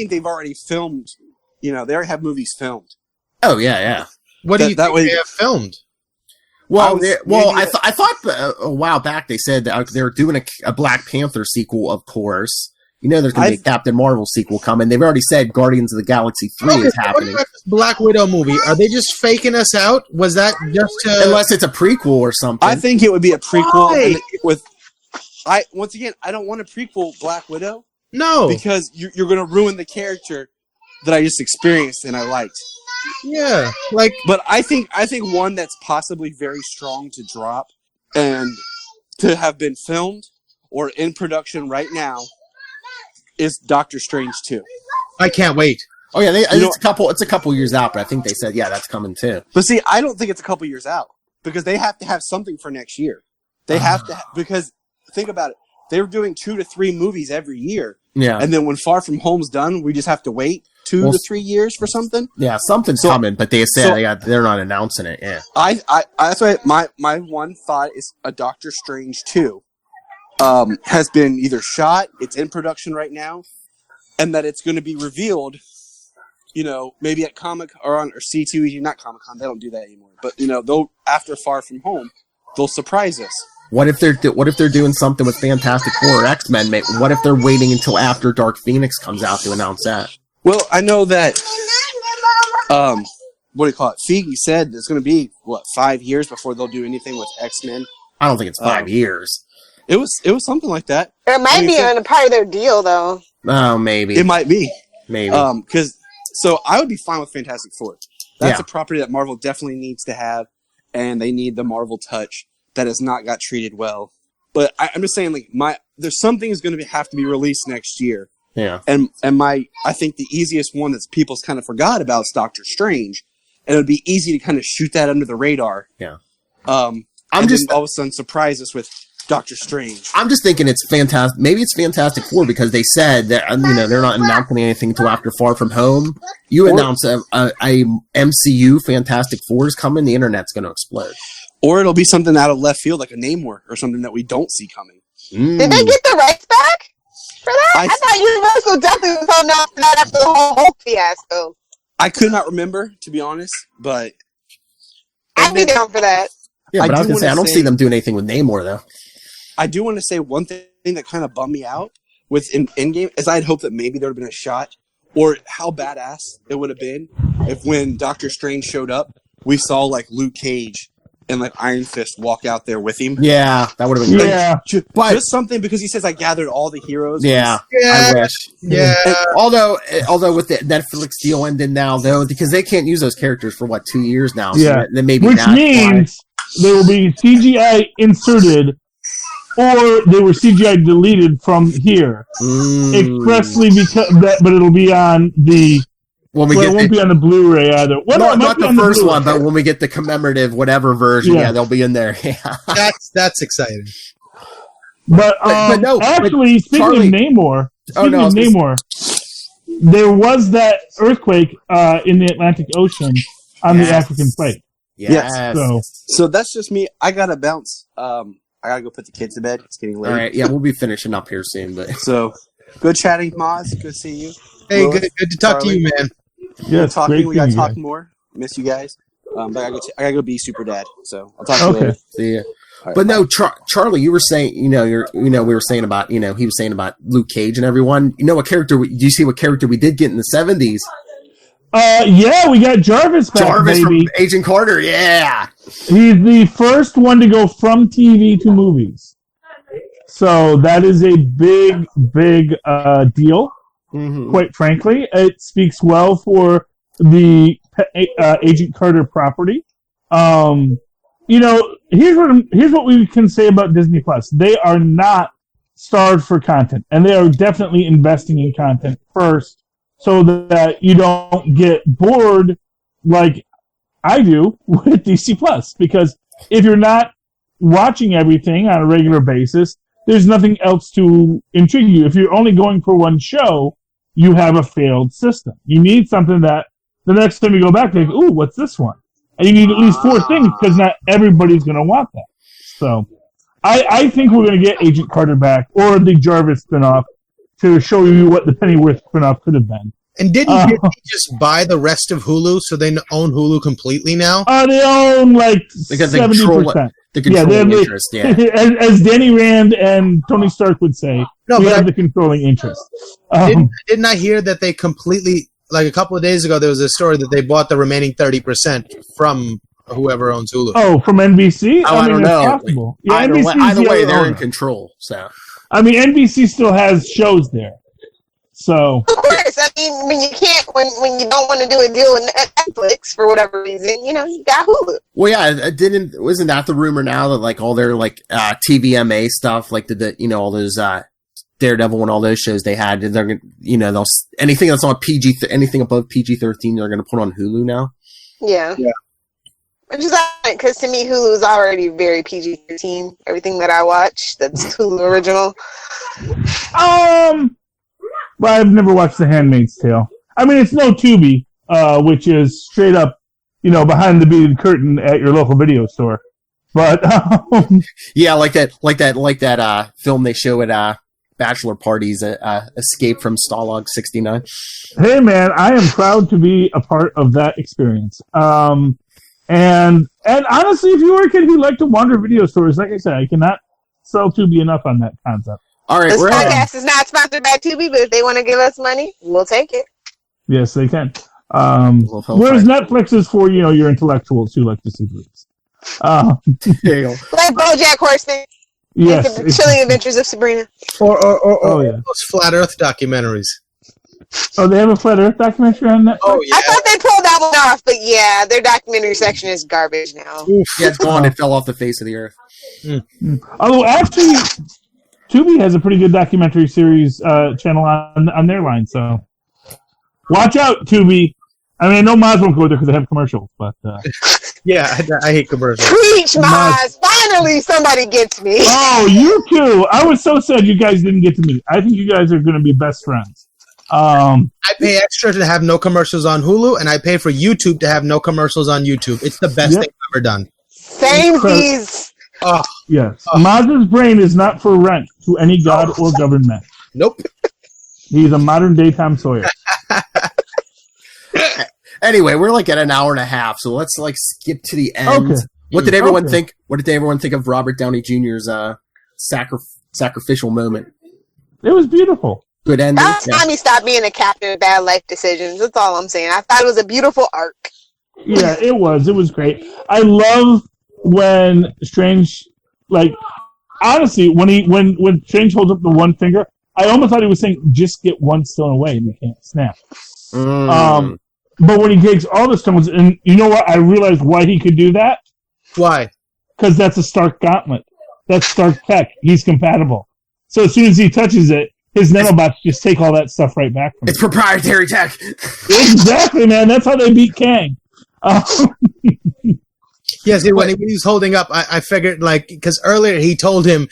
they've already filmed. They already have movies filmed. Oh yeah. What do you think they have filmed? Well, I thought a while back they said that they were doing a Black Panther sequel, of course. There's going to be a Captain Marvel sequel coming. They've already said Guardians of the Galaxy 3 is happening. What about this Black Widow movie? Are they just faking us out? Was that just to... Unless it's a prequel or something. I think it would be a prequel. Once again, I don't want a prequel Black Widow. No. Because you're going to ruin the character that I just experienced and I liked. Yeah. But I think one that's possibly very strong to drop and to have been filmed or in production right now is Doctor Strange 2. I can't wait. Oh yeah, it's a couple years out, but I think they said that's coming too. But see, I don't think it's a couple years out because they have to have something for next year. They have to because think about it. They were doing 2 to 3 movies every year. Yeah. And then when Far From Home's done, we just have to wait 2 to 3 years for something. Yeah, something's coming, but they said they're not announcing it. Yeah, that's why my one thought is a Doctor Strange 2 has been either shot, it's in production right now, and that it's going to be revealed. Maybe at Comic or C2E, not Comic Con. They don't do that anymore. But they'll after Far From Home, they'll surprise us. What if they're doing something with Fantastic Four or X-Men? What if they're waiting until after Dark Phoenix comes out to announce that? Well, I know that. What do you call it? Feige said it's going to be 5 years before they'll do anything with X-Men. I don't think it's 5 years. It was something like that. It might be on a part of their deal, though. Oh, maybe it might be. Maybe So I would be fine with Fantastic Four. That's a property that Marvel definitely needs to have, and they need the Marvel touch that has not got treated well. But I'm just saying, there's some things going to have to be released next year. Yeah. And I think the easiest one that people's kind of forgot about is Doctor Strange, and it would be easy to kind of shoot that under the radar. Yeah. Then all of a sudden surprise us with Doctor Strange. I'm just thinking it's fantastic. Maybe it's Fantastic Four because they said that they're not announcing anything until after Far From Home. You announce a MCU Fantastic Four is coming, the internet's going to explode. Or it'll be something out of left field like a Namor or something that we don't see coming. Did they get the rights back for that? I thought Universal definitely was holding out for that after the whole Hulk fiasco. I could not remember, to be honest, but I'd be down for that. Yeah, but I was going to say, I don't see them doing anything with Namor, though. I do want to say one thing that kind of bummed me out with Endgame is I'd hoped that maybe there would have been a shot, or how badass it would have been if when Doctor Strange showed up, we saw Luke Cage and Iron Fist walk out there with him. Yeah, that would have been great. Yeah. Just something, because he says, I gathered all the heroes. Yeah, I wish. Yeah. Although with the Netflix deal ended now, though, because they can't use those characters for 2 years now. So then maybe which means they will be CGI inserted, or they were CGI deleted from here expressly but it'll be on the. It won't be on the Blu-ray either. Not the first one, but when we get the commemorative whatever version, they'll be in there. That's exciting. But no, actually, speaking of Namor, there was that earthquake in the Atlantic Ocean on the African plate. Yes. So that's just me. I gotta bounce. I gotta go put the kids to bed. It's getting late. All right. Yeah, we'll be finishing up here soon. But good chatting, Moz. Good to see you. Hey, good to talk to you, man. Yes, we gotta talk more. Miss you guys. But I gotta go be super dad. So I'll talk to you later. See ya. Right, but no, Charlie, you were saying, we were saying about, he was saying about Luke Cage and everyone. What character? Do you see what character we did get in the 70s? Yeah, we got Jarvis back, Jarvis baby. From Agent Carter, yeah. He's the first one to go from TV to movies. So that is a big, big deal. Mm-hmm. Quite frankly, it speaks well for the Agent Carter property. Here's what we can say about Disney Plus. They are not starved for content, and they are definitely investing in content first, so that you don't get bored like I do with DC Plus. Because if you're not watching everything on a regular basis, there's nothing else to intrigue you. If you're only going for one show, you have a failed system. You need something that the next time you go back, they go, ooh, what's this one? And you need at least 4 things, because not everybody's going to want that. So I think we're going to get Agent Carter back, or the Jarvis spinoff, to show you what the Pennyworth spinoff could have been. And didn't Disney just buy the rest of Hulu, so they own Hulu completely now? They own 70%. The controlling interest, yeah. As Danny Rand and Tony Stark would say, we have the controlling interest. Didn't I hear that they completely, a couple of days ago, there was a story that they bought the remaining 30% from whoever owns Hulu. Oh, from NBC? I don't know. Possible. Yeah, either way, they're in control. So, NBC still has shows there. So, of course, when you can't, when you don't want to do a deal with Netflix for whatever reason, you got Hulu. Well, yeah, wasn't that the rumor now that all their TVMA stuff, all those Daredevil and all those shows they had, they're they'll anything that's on anything above PG-13, they're going to put on Hulu now. Yeah. Which is ironic, because to me, Hulu is already very PG-13. Everything that I watch, that's Hulu original. Well, I've never watched The Handmaid's Tale. I mean, it's no Tubi, which is straight up, behind the beaded curtain at your local video store. But yeah, like that film they show at bachelor parties, Escape from Stalag 69. Hey, man, I am proud to be a part of that experience. And honestly, if you were a kid who liked to wander video stores, like I said, I cannot sell Tubi enough on that concept. All right, this podcast is not sponsored by Tubi, but if they want to give us money, we'll take it. Yes, they can. Whereas Netflix is for your intellectuals who like to see movies. Like BoJack Horseman. Yes, the Chilling Adventures of Sabrina. Or those flat Earth documentaries. Oh, they have a flat Earth documentary on Netflix? Oh, yeah. I thought they pulled that one off, but yeah, their documentary section is garbage now. Oof. Yeah, it's gone. It fell off the face of the earth. Although, actually, Tubi has a pretty good documentary series channel on their line, so watch out, Tubi. I mean, I know Maz won't go there because they have commercials, but... Yeah, I hate commercials. Preach, Maz! Finally, somebody gets me. Oh, you too! I was so sad you guys didn't get to meet. I think you guys are going to be best friends. I pay extra to have no commercials on Hulu, and I pay for YouTube to have no commercials on YouTube. It's the best thing I've ever done. Same piece. Oh. Yes. Maz's brain is not for rent to any god or government. Nope. He's a modern-day Tom Sawyer. Anyway, we're like at an hour and a half, so let's skip to the end. Okay. What did everyone think? What did everyone think of Robert Downey Jr.'s sacrificial moment? It was beautiful. Good ending. That's time he stopped being a captain of bad life decisions. That's all I'm saying. I thought it was a beautiful arc. Yeah, it was. It was great. I love when Strange, honestly, when Strange holds up the one finger, I almost thought he was saying, "Just get one stone away, and you can't snap." But when he takes all the stones, and you know what? I realized why he could do that. Why? Because that's a Stark gauntlet. That's Stark tech. He's compatible. So as soon as he touches it, his nanobots just take all that stuff right back from him. It's proprietary tech. Exactly, man. That's how they beat Kang. Yes, when he was holding up, I figured, because earlier he told him,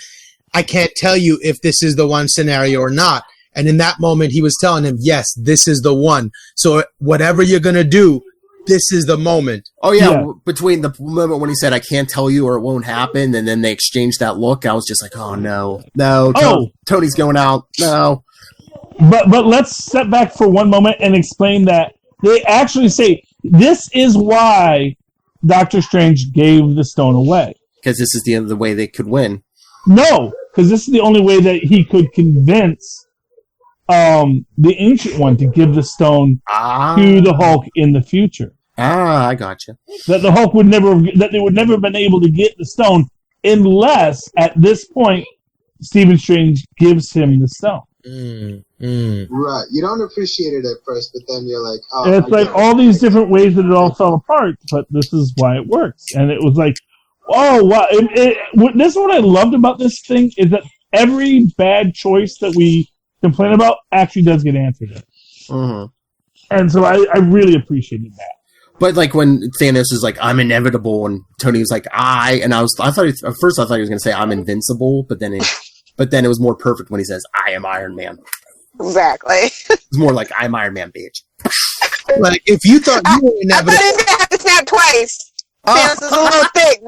I can't tell you if this is the one scenario or not. And in that moment, he was telling him, yes, this is the one. So whatever you're going to do, this is the moment. Oh, yeah. Between the moment when he said, I can't tell you or it won't happen, and then they exchanged that look, I was just like, oh, no. No, Tony's going out. No. But let's step back for one moment and explain that they actually say, this is why Doctor Strange gave the stone away. Because this is the other way they could win. No, because this is the only way that he could convince the Ancient One to give the stone to the Hulk in the future. I gotcha. That the Hulk they would never have been able to get the stone unless, at this point, Stephen Strange gives him the stone. Right. You don't appreciate it at first, but then you're like, oh. And it's like all these different ways that it all fell apart, but this is why it works. And it was like, oh, wow. This is what I loved about this thing, is that every bad choice that we complain about actually does get answered. Mm-hmm. And so I really appreciated that. But when Thanos is like, I'm inevitable, and Tony was like, at first I thought he was going to say I'm invincible, but then it was more perfect when he says, I am Iron Man. Exactly. It's more like, I'm Iron Man, bitch. If you thought you were inevitable. I thought he was going to have to snap twice. Thanos is a little thick.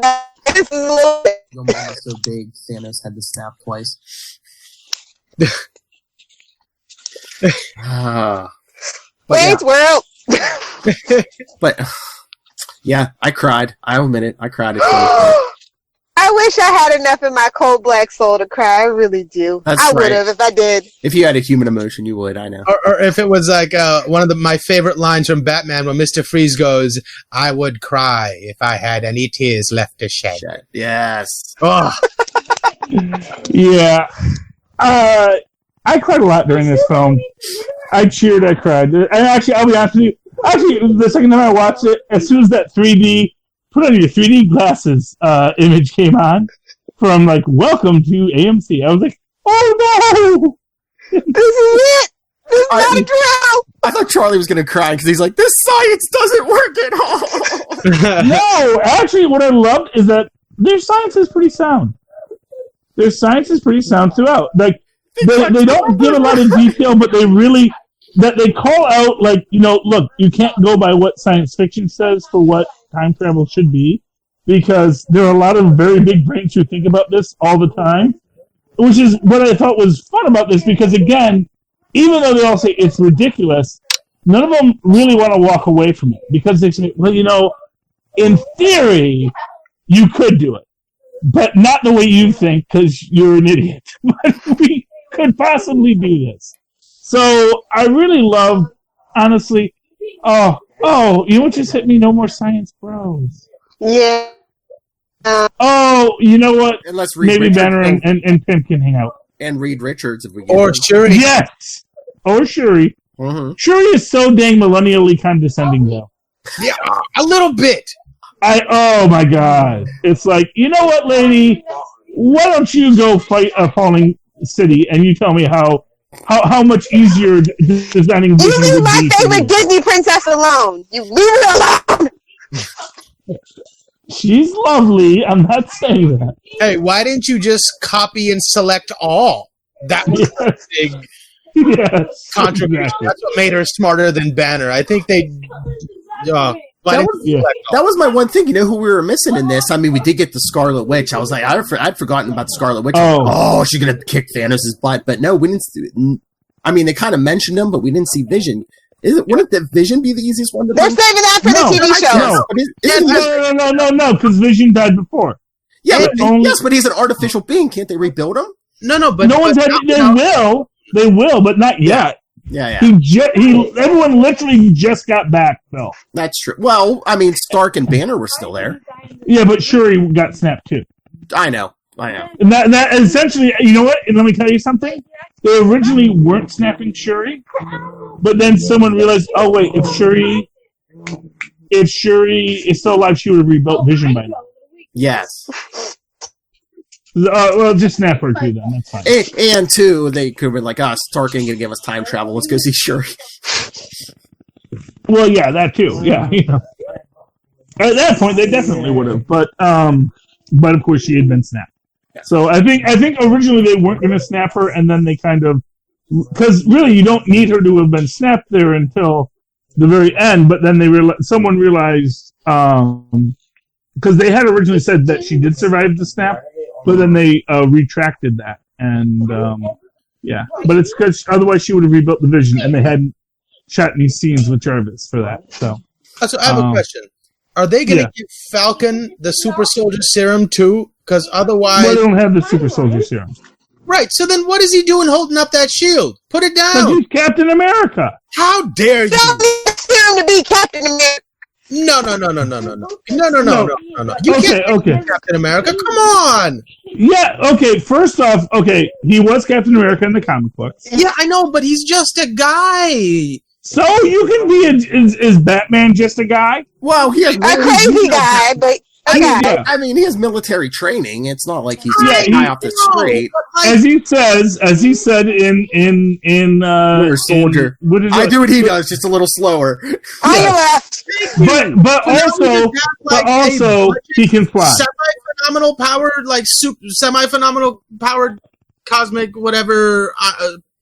This is a little thick. Your mom was so big, Thanos had to snap twice. Wayne's World. But yeah, I cried. I'll admit it. I cried. I wish I had enough in my cold black soul to cry. I really do. I would have if I did. If you had a human emotion, you would. I know. Or if it was like one of my favorite lines from Batman when Mr. Freeze goes, "I would cry if I had any tears left to shed." Yes. Oh. Yeah. I cried a lot during this film. I cheered, I cried. And actually, I'll be honest with you. Actually, the second time I watched it, as soon as that 3D, put on your 3D glasses image came on from welcome to AMC, I was like, oh no! This is it! This is not a drill! I thought Charlie was going to cry because he's like, this science doesn't work at all! No! Actually, what I loved is that their science is pretty sound. Their science is pretty sound throughout. They don't give a lot of detail, but they really that they call out, like, look, you can't go by what science fiction says for what time travel should be, because there are a lot of very big brains who think about this all the time, which is what I thought was fun about this, because, again, even though they all say it's ridiculous, none of them really want to walk away from it, because they say, well, in theory, you could do it, but not the way you think, because you're an idiot. But we could possibly do this. So I really love, honestly, you know what just hit me? No more science bros. Yeah. You know what? And let's read maybe Richards Banner and Pim can hang out. And Reed Richards if we get Or Shuri. Yes! Or Shuri. Mm-hmm. Shuri is so dang millennially condescending, though. Yeah, a little bit. Oh my god. It's like, you know what, lady? Why don't you go fight a falling city and you tell me how much easier designing Disney You leave would my be for favorite you. Disney princess alone. You leave her alone. She's lovely. I'm not saying that. Hey, why didn't you just copy and select all? That was a big Yes. contribution. Exactly. That's what made her smarter than Banner. I think they. That was my one thing. You know who we were missing in this? I mean, we did get the Scarlet Witch. I was like, I'd forgotten about the Scarlet Witch. Oh. She's gonna kick Thanos' butt. But no, we didn't. I mean, they kind of mentioned him, but we didn't see Vision. Wouldn't the Vision be the easiest one to They're bring? saving that for the TV show. No, because Vision died before. Yeah, Only- yes, but he's an artificial being. Can't they rebuild him? No, but no one's had it. They will, but not yet. Yeah. Everyone literally just got back, Phil. That's true. Well, I mean, Stark and Banner were still there. Yeah, but Shuri got snapped too. I know. And that essentially, you know what? And let me tell you something. They originally weren't snapping Shuri, but then someone realized, oh wait, if Shuri is still alive, she would have rebuilt Vision by now. Yes. Well, just snap her too, then. That's fine. And two, they could have been like, Stark ain't gonna give us time travel. Let's go see Shuri. Well, yeah, that too. Yeah, At that point, they definitely would have, but of course, she had been snapped. Yeah. So I think originally they weren't going to snap her, and then they kind of, because really you don't need her to have been snapped there until the very end. But then someone realized because they had originally said that she did survive the snap, but then they retracted that, and yeah. But it's because otherwise she would have rebuilt the Vision, and they hadn't shot any scenes with Jarvis for that. So I have a question. Are they going to give Falcon the super soldier serum too? Because otherwise... Well, they don't have the super soldier serum. Right, so then what is he doing holding up that shield? Put it down! Because he's Captain America! How dare you! Don't need serum to be Captain America. No. You can't be Captain America. Come on! Yeah, okay, first off, he was Captain America in the comic books. Yeah, I know, but he's just a guy. So you can be is Batman just a guy? Well, he has a crazy guy, but I mean, he has military training. It's not like he's just a guy off the street. As he said in Winter Soldier. I do what he does, just a little slower. On your left. But also he can fly. Semi-phenomenal powered cosmic whatever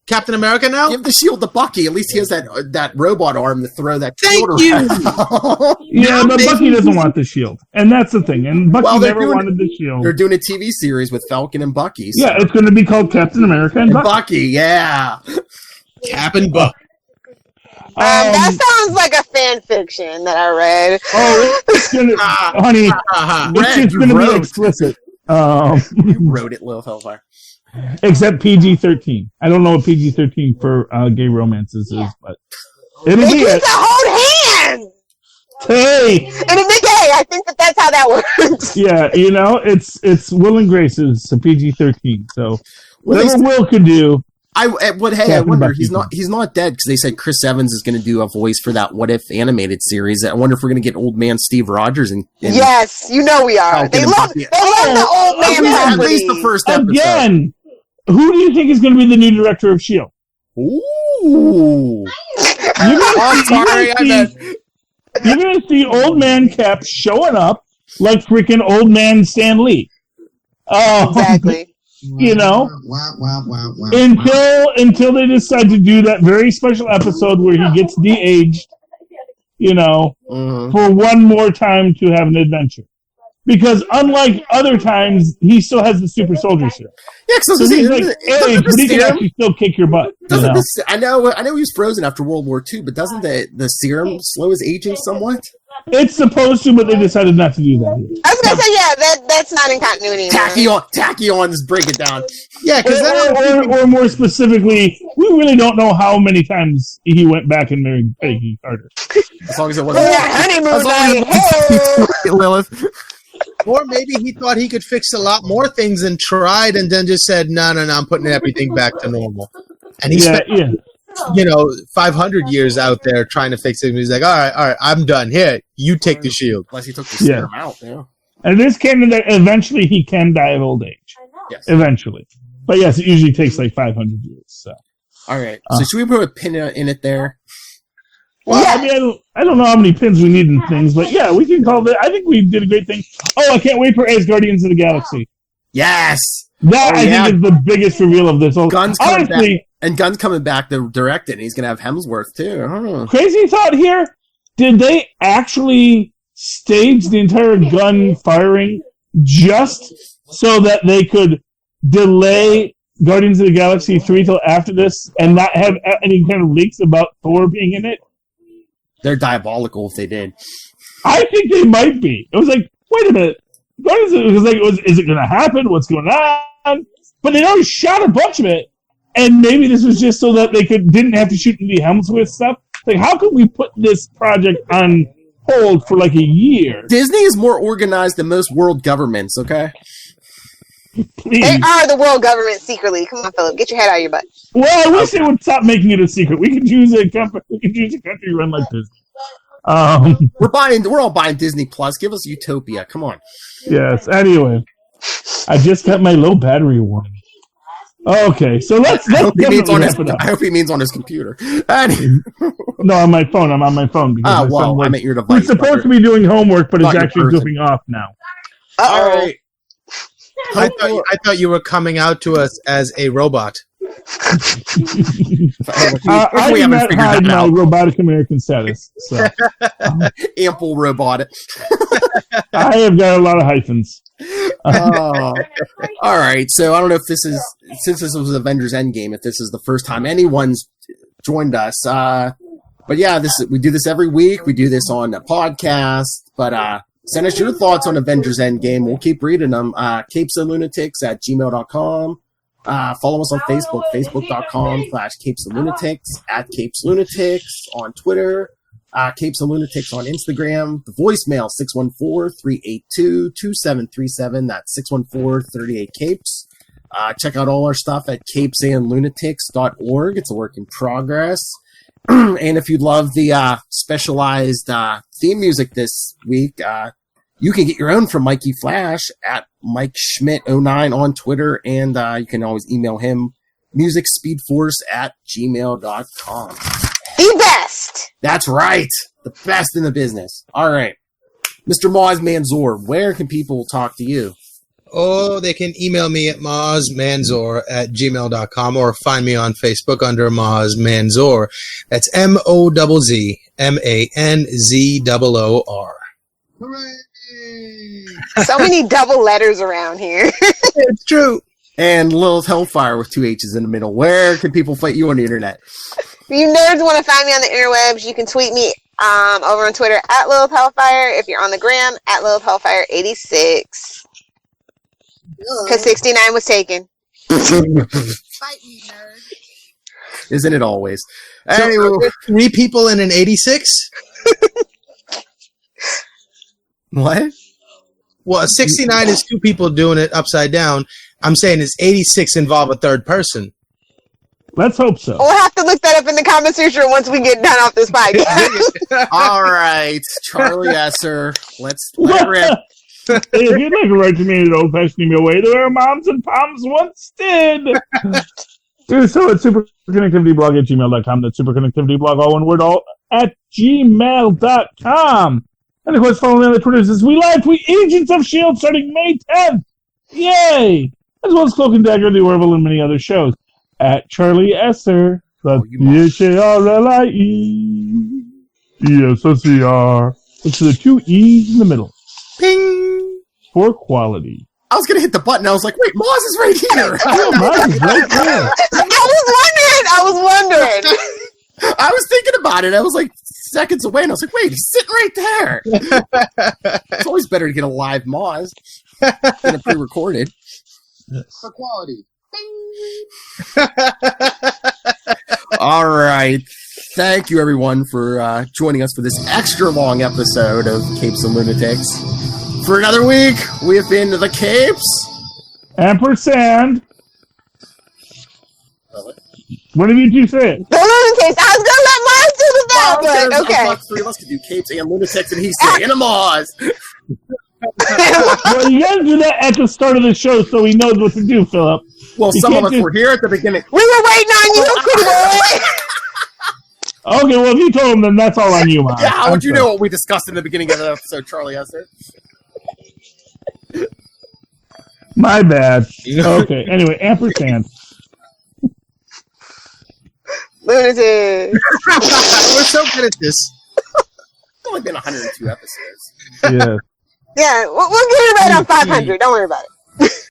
Captain America now? Give the shield to Bucky. At least he has that robot arm to throw that shield Thank you. Yeah, but Bucky doesn't want the shield. And that's the thing. And Bucky never wanted the shield. They're doing a TV series with Falcon and Bucky. So. Yeah, it's going to be called Captain America and Bucky. Yeah. Cap and Buck. That sounds like a fan fiction that I read. Oh, it's gonna, honey, it's going to be explicit. You wrote it, Lil Hellfire. Except PG-13. I don't know what PG-13 for gay romances is, but it'll be it. They hold hands! Hey! And a big A. I think that's how that works. Yeah, it's Will and Grace is a PG-13, so whatever Will could do. I wonder, he's not dead, because they said Chris Evans is going to do a voice for that What If animated series. I wonder if we're going to get old man Steve Rogers in yes, we are. They love the old man property. At least the first episode. Again, who do you think is going to be the new director of S.H.I.E.L.D.? Ooh. You're going to see old man Cap showing up like freaking old man Stan Lee. Exactly. you know, until they decide to do that very special episode where he gets de-aged, you know, for one more time to have an adventure. Because unlike other times, he still has the super soldier serum. Yeah, so he's like, hey, but he can actually still kick your butt. You know? I know he was frozen after World War II, but doesn't the serum slow his aging somewhat? It's supposed to, but they decided not to do that. I was gonna say, yeah, that's not in continuity. Tachyons, break it down. Yeah, because or more specifically, we really don't know how many times he went back and married Peggy Carter. As long as it wasn't honeymoon night. Lilith. Or maybe he thought he could fix a lot more things and tried, and then just said, "No, I'm putting everything back to normal." And he spent, 500 years out there trying to fix it. And he's like, "All right, I'm done. Here, you take the shield." Unless he took the serum out. Yeah. And this canon that eventually he can die of old age. Yes. Eventually, but yes, it usually takes like 500 years. So. All right. So should we put a pin in it there? Well, I mean, I don't know how many pins we need in things, but yeah, we can call it. I think we did a great thing. Oh, I can't wait for As Guardians of the Galaxy. Yes! That, I think, is the biggest reveal of this whole... Gunn's coming back. And Gunn's coming back to direct it, and he's going to have Hemsworth, too. Crazy thought here. Did they actually stage the entire gun firing just so that they could delay Guardians of the Galaxy 3 till after this and not have any kind of leaks about Thor being in it? They're diabolical if they did. I think they might be. It was like, wait a minute. Is it going to happen? What's going on? But they already shot a bunch of it. And maybe this was just so that they didn't have to shoot the Hemsworth stuff. Like, how could we put this project on hold for like a year? Disney is more organized than most world governments, okay? Please. They are the world government secretly. Come on, Philip, get your head out of your butt. Well, I wish they would stop making it a secret. We could use a country run like this. We're all buying Disney Plus. Give us Utopia. Come on. Yes. Anyway, I just got my low battery warning. Okay, so let's I hope he means on his computer. No, on my phone. I'm on my phone. I meant your device. We're supposed to be doing homework, but it's actually goofing off now. All right. I thought you were coming out to us as a robot. I did not hide my robotic American status. So. Ample robotic. I have got a lot of hyphens. All right. So I don't know if since this was Avengers Endgame, if this is the first time anyone's joined us. But yeah, we do this every week. We do this on a podcast. But send us your thoughts on Avengers Endgame. We'll keep reading them. capesandlunatics@gmail.com. Follow us on Facebook, facebook.com/capesandlunatics, @capeslunatics on Twitter, Capes and Lunatics on Instagram. The voicemail, 614-382-2737. That's 614-38-CAPES. Check out all our stuff at capesandlunatics.org. It's a work in progress. And if you love the specialized theme music this week, you can get your own from Mikey Flash at Mike Schmidt09 on Twitter, and you can always email him, musicspeedforce@gmail.com. The best! That's right! The best in the business. All right. Mr. Maz Manzor, where can people talk to you? Oh, they can email me at mazmanzor@gmail.com or find me on Facebook under Maz Manzor. That's MOZZMANZOOR. Hooray! So many double letters around here. It's true. And Lilith Hellfire with 2 H's in the middle. Where can people find you on the internet? If you nerds want to find me on the interwebs, you can tweet me over on Twitter at Lilith Hellfire. If you're on the gram, at Lilith Hellfire 86. Because 69 was taken. Fight me, nerd. Isn't it always? So, Anyway, 3 people in an 86? what? Well, 69 is 2 people doing it upside down. I'm saying it's 86 involve a third person. Let's hope so. We'll have to look that up in the comment section once we get done off this podcast. All right, Charlie Esser. Let's let it rip. If you'd like to write to me in an old-fashioned email way to where moms and poms once did. Do so at superconnectivityblog@gmail.com. That's superconnectivityblog, all one word, all at gmail.com. And of course, follow me on the Twitters as we live tweet Agents of S.H.I.E.L.D. starting May 10th. Yay! as well as Cloak and Dagger, The Orville, and many other shows. At Charlie Esser, that's Charlie. ESSER. It's the 2 E's in the middle. Ping! For quality. I was going to hit the button. I was like, wait, Moz is right here. Moz is right there. I was wondering. I was thinking about it. I was like seconds away, and I was like, wait, he's sitting right there. It's always better to get a live Moz than a pre-recorded. For quality. All right. Thank you, everyone, for joining us for this extra long episode of Capes and Lunatics. For another week, we have been the Capes. Ampersand. What did you two say? The Lunatics. I was going to let mine do the bell, but okay. I thought 3 of us could do Capes and Lunatics, and he's saying a Moz. Well, you gotta do that at the start of the show so he knows what to do, Philip. Well, some of us were here at the beginning. We were waiting on you, pretty boy. Okay, well, if you told him, then that's all on you, Moz. Yeah, how would you know what we discussed in the beginning of the episode, Charlie Esser? My bad. Okay, anyway, Ampersand. Lunatic. We're so good at this. It's only been 102 episodes. Yeah. Yeah, we'll get it right on 500. Don't worry about it.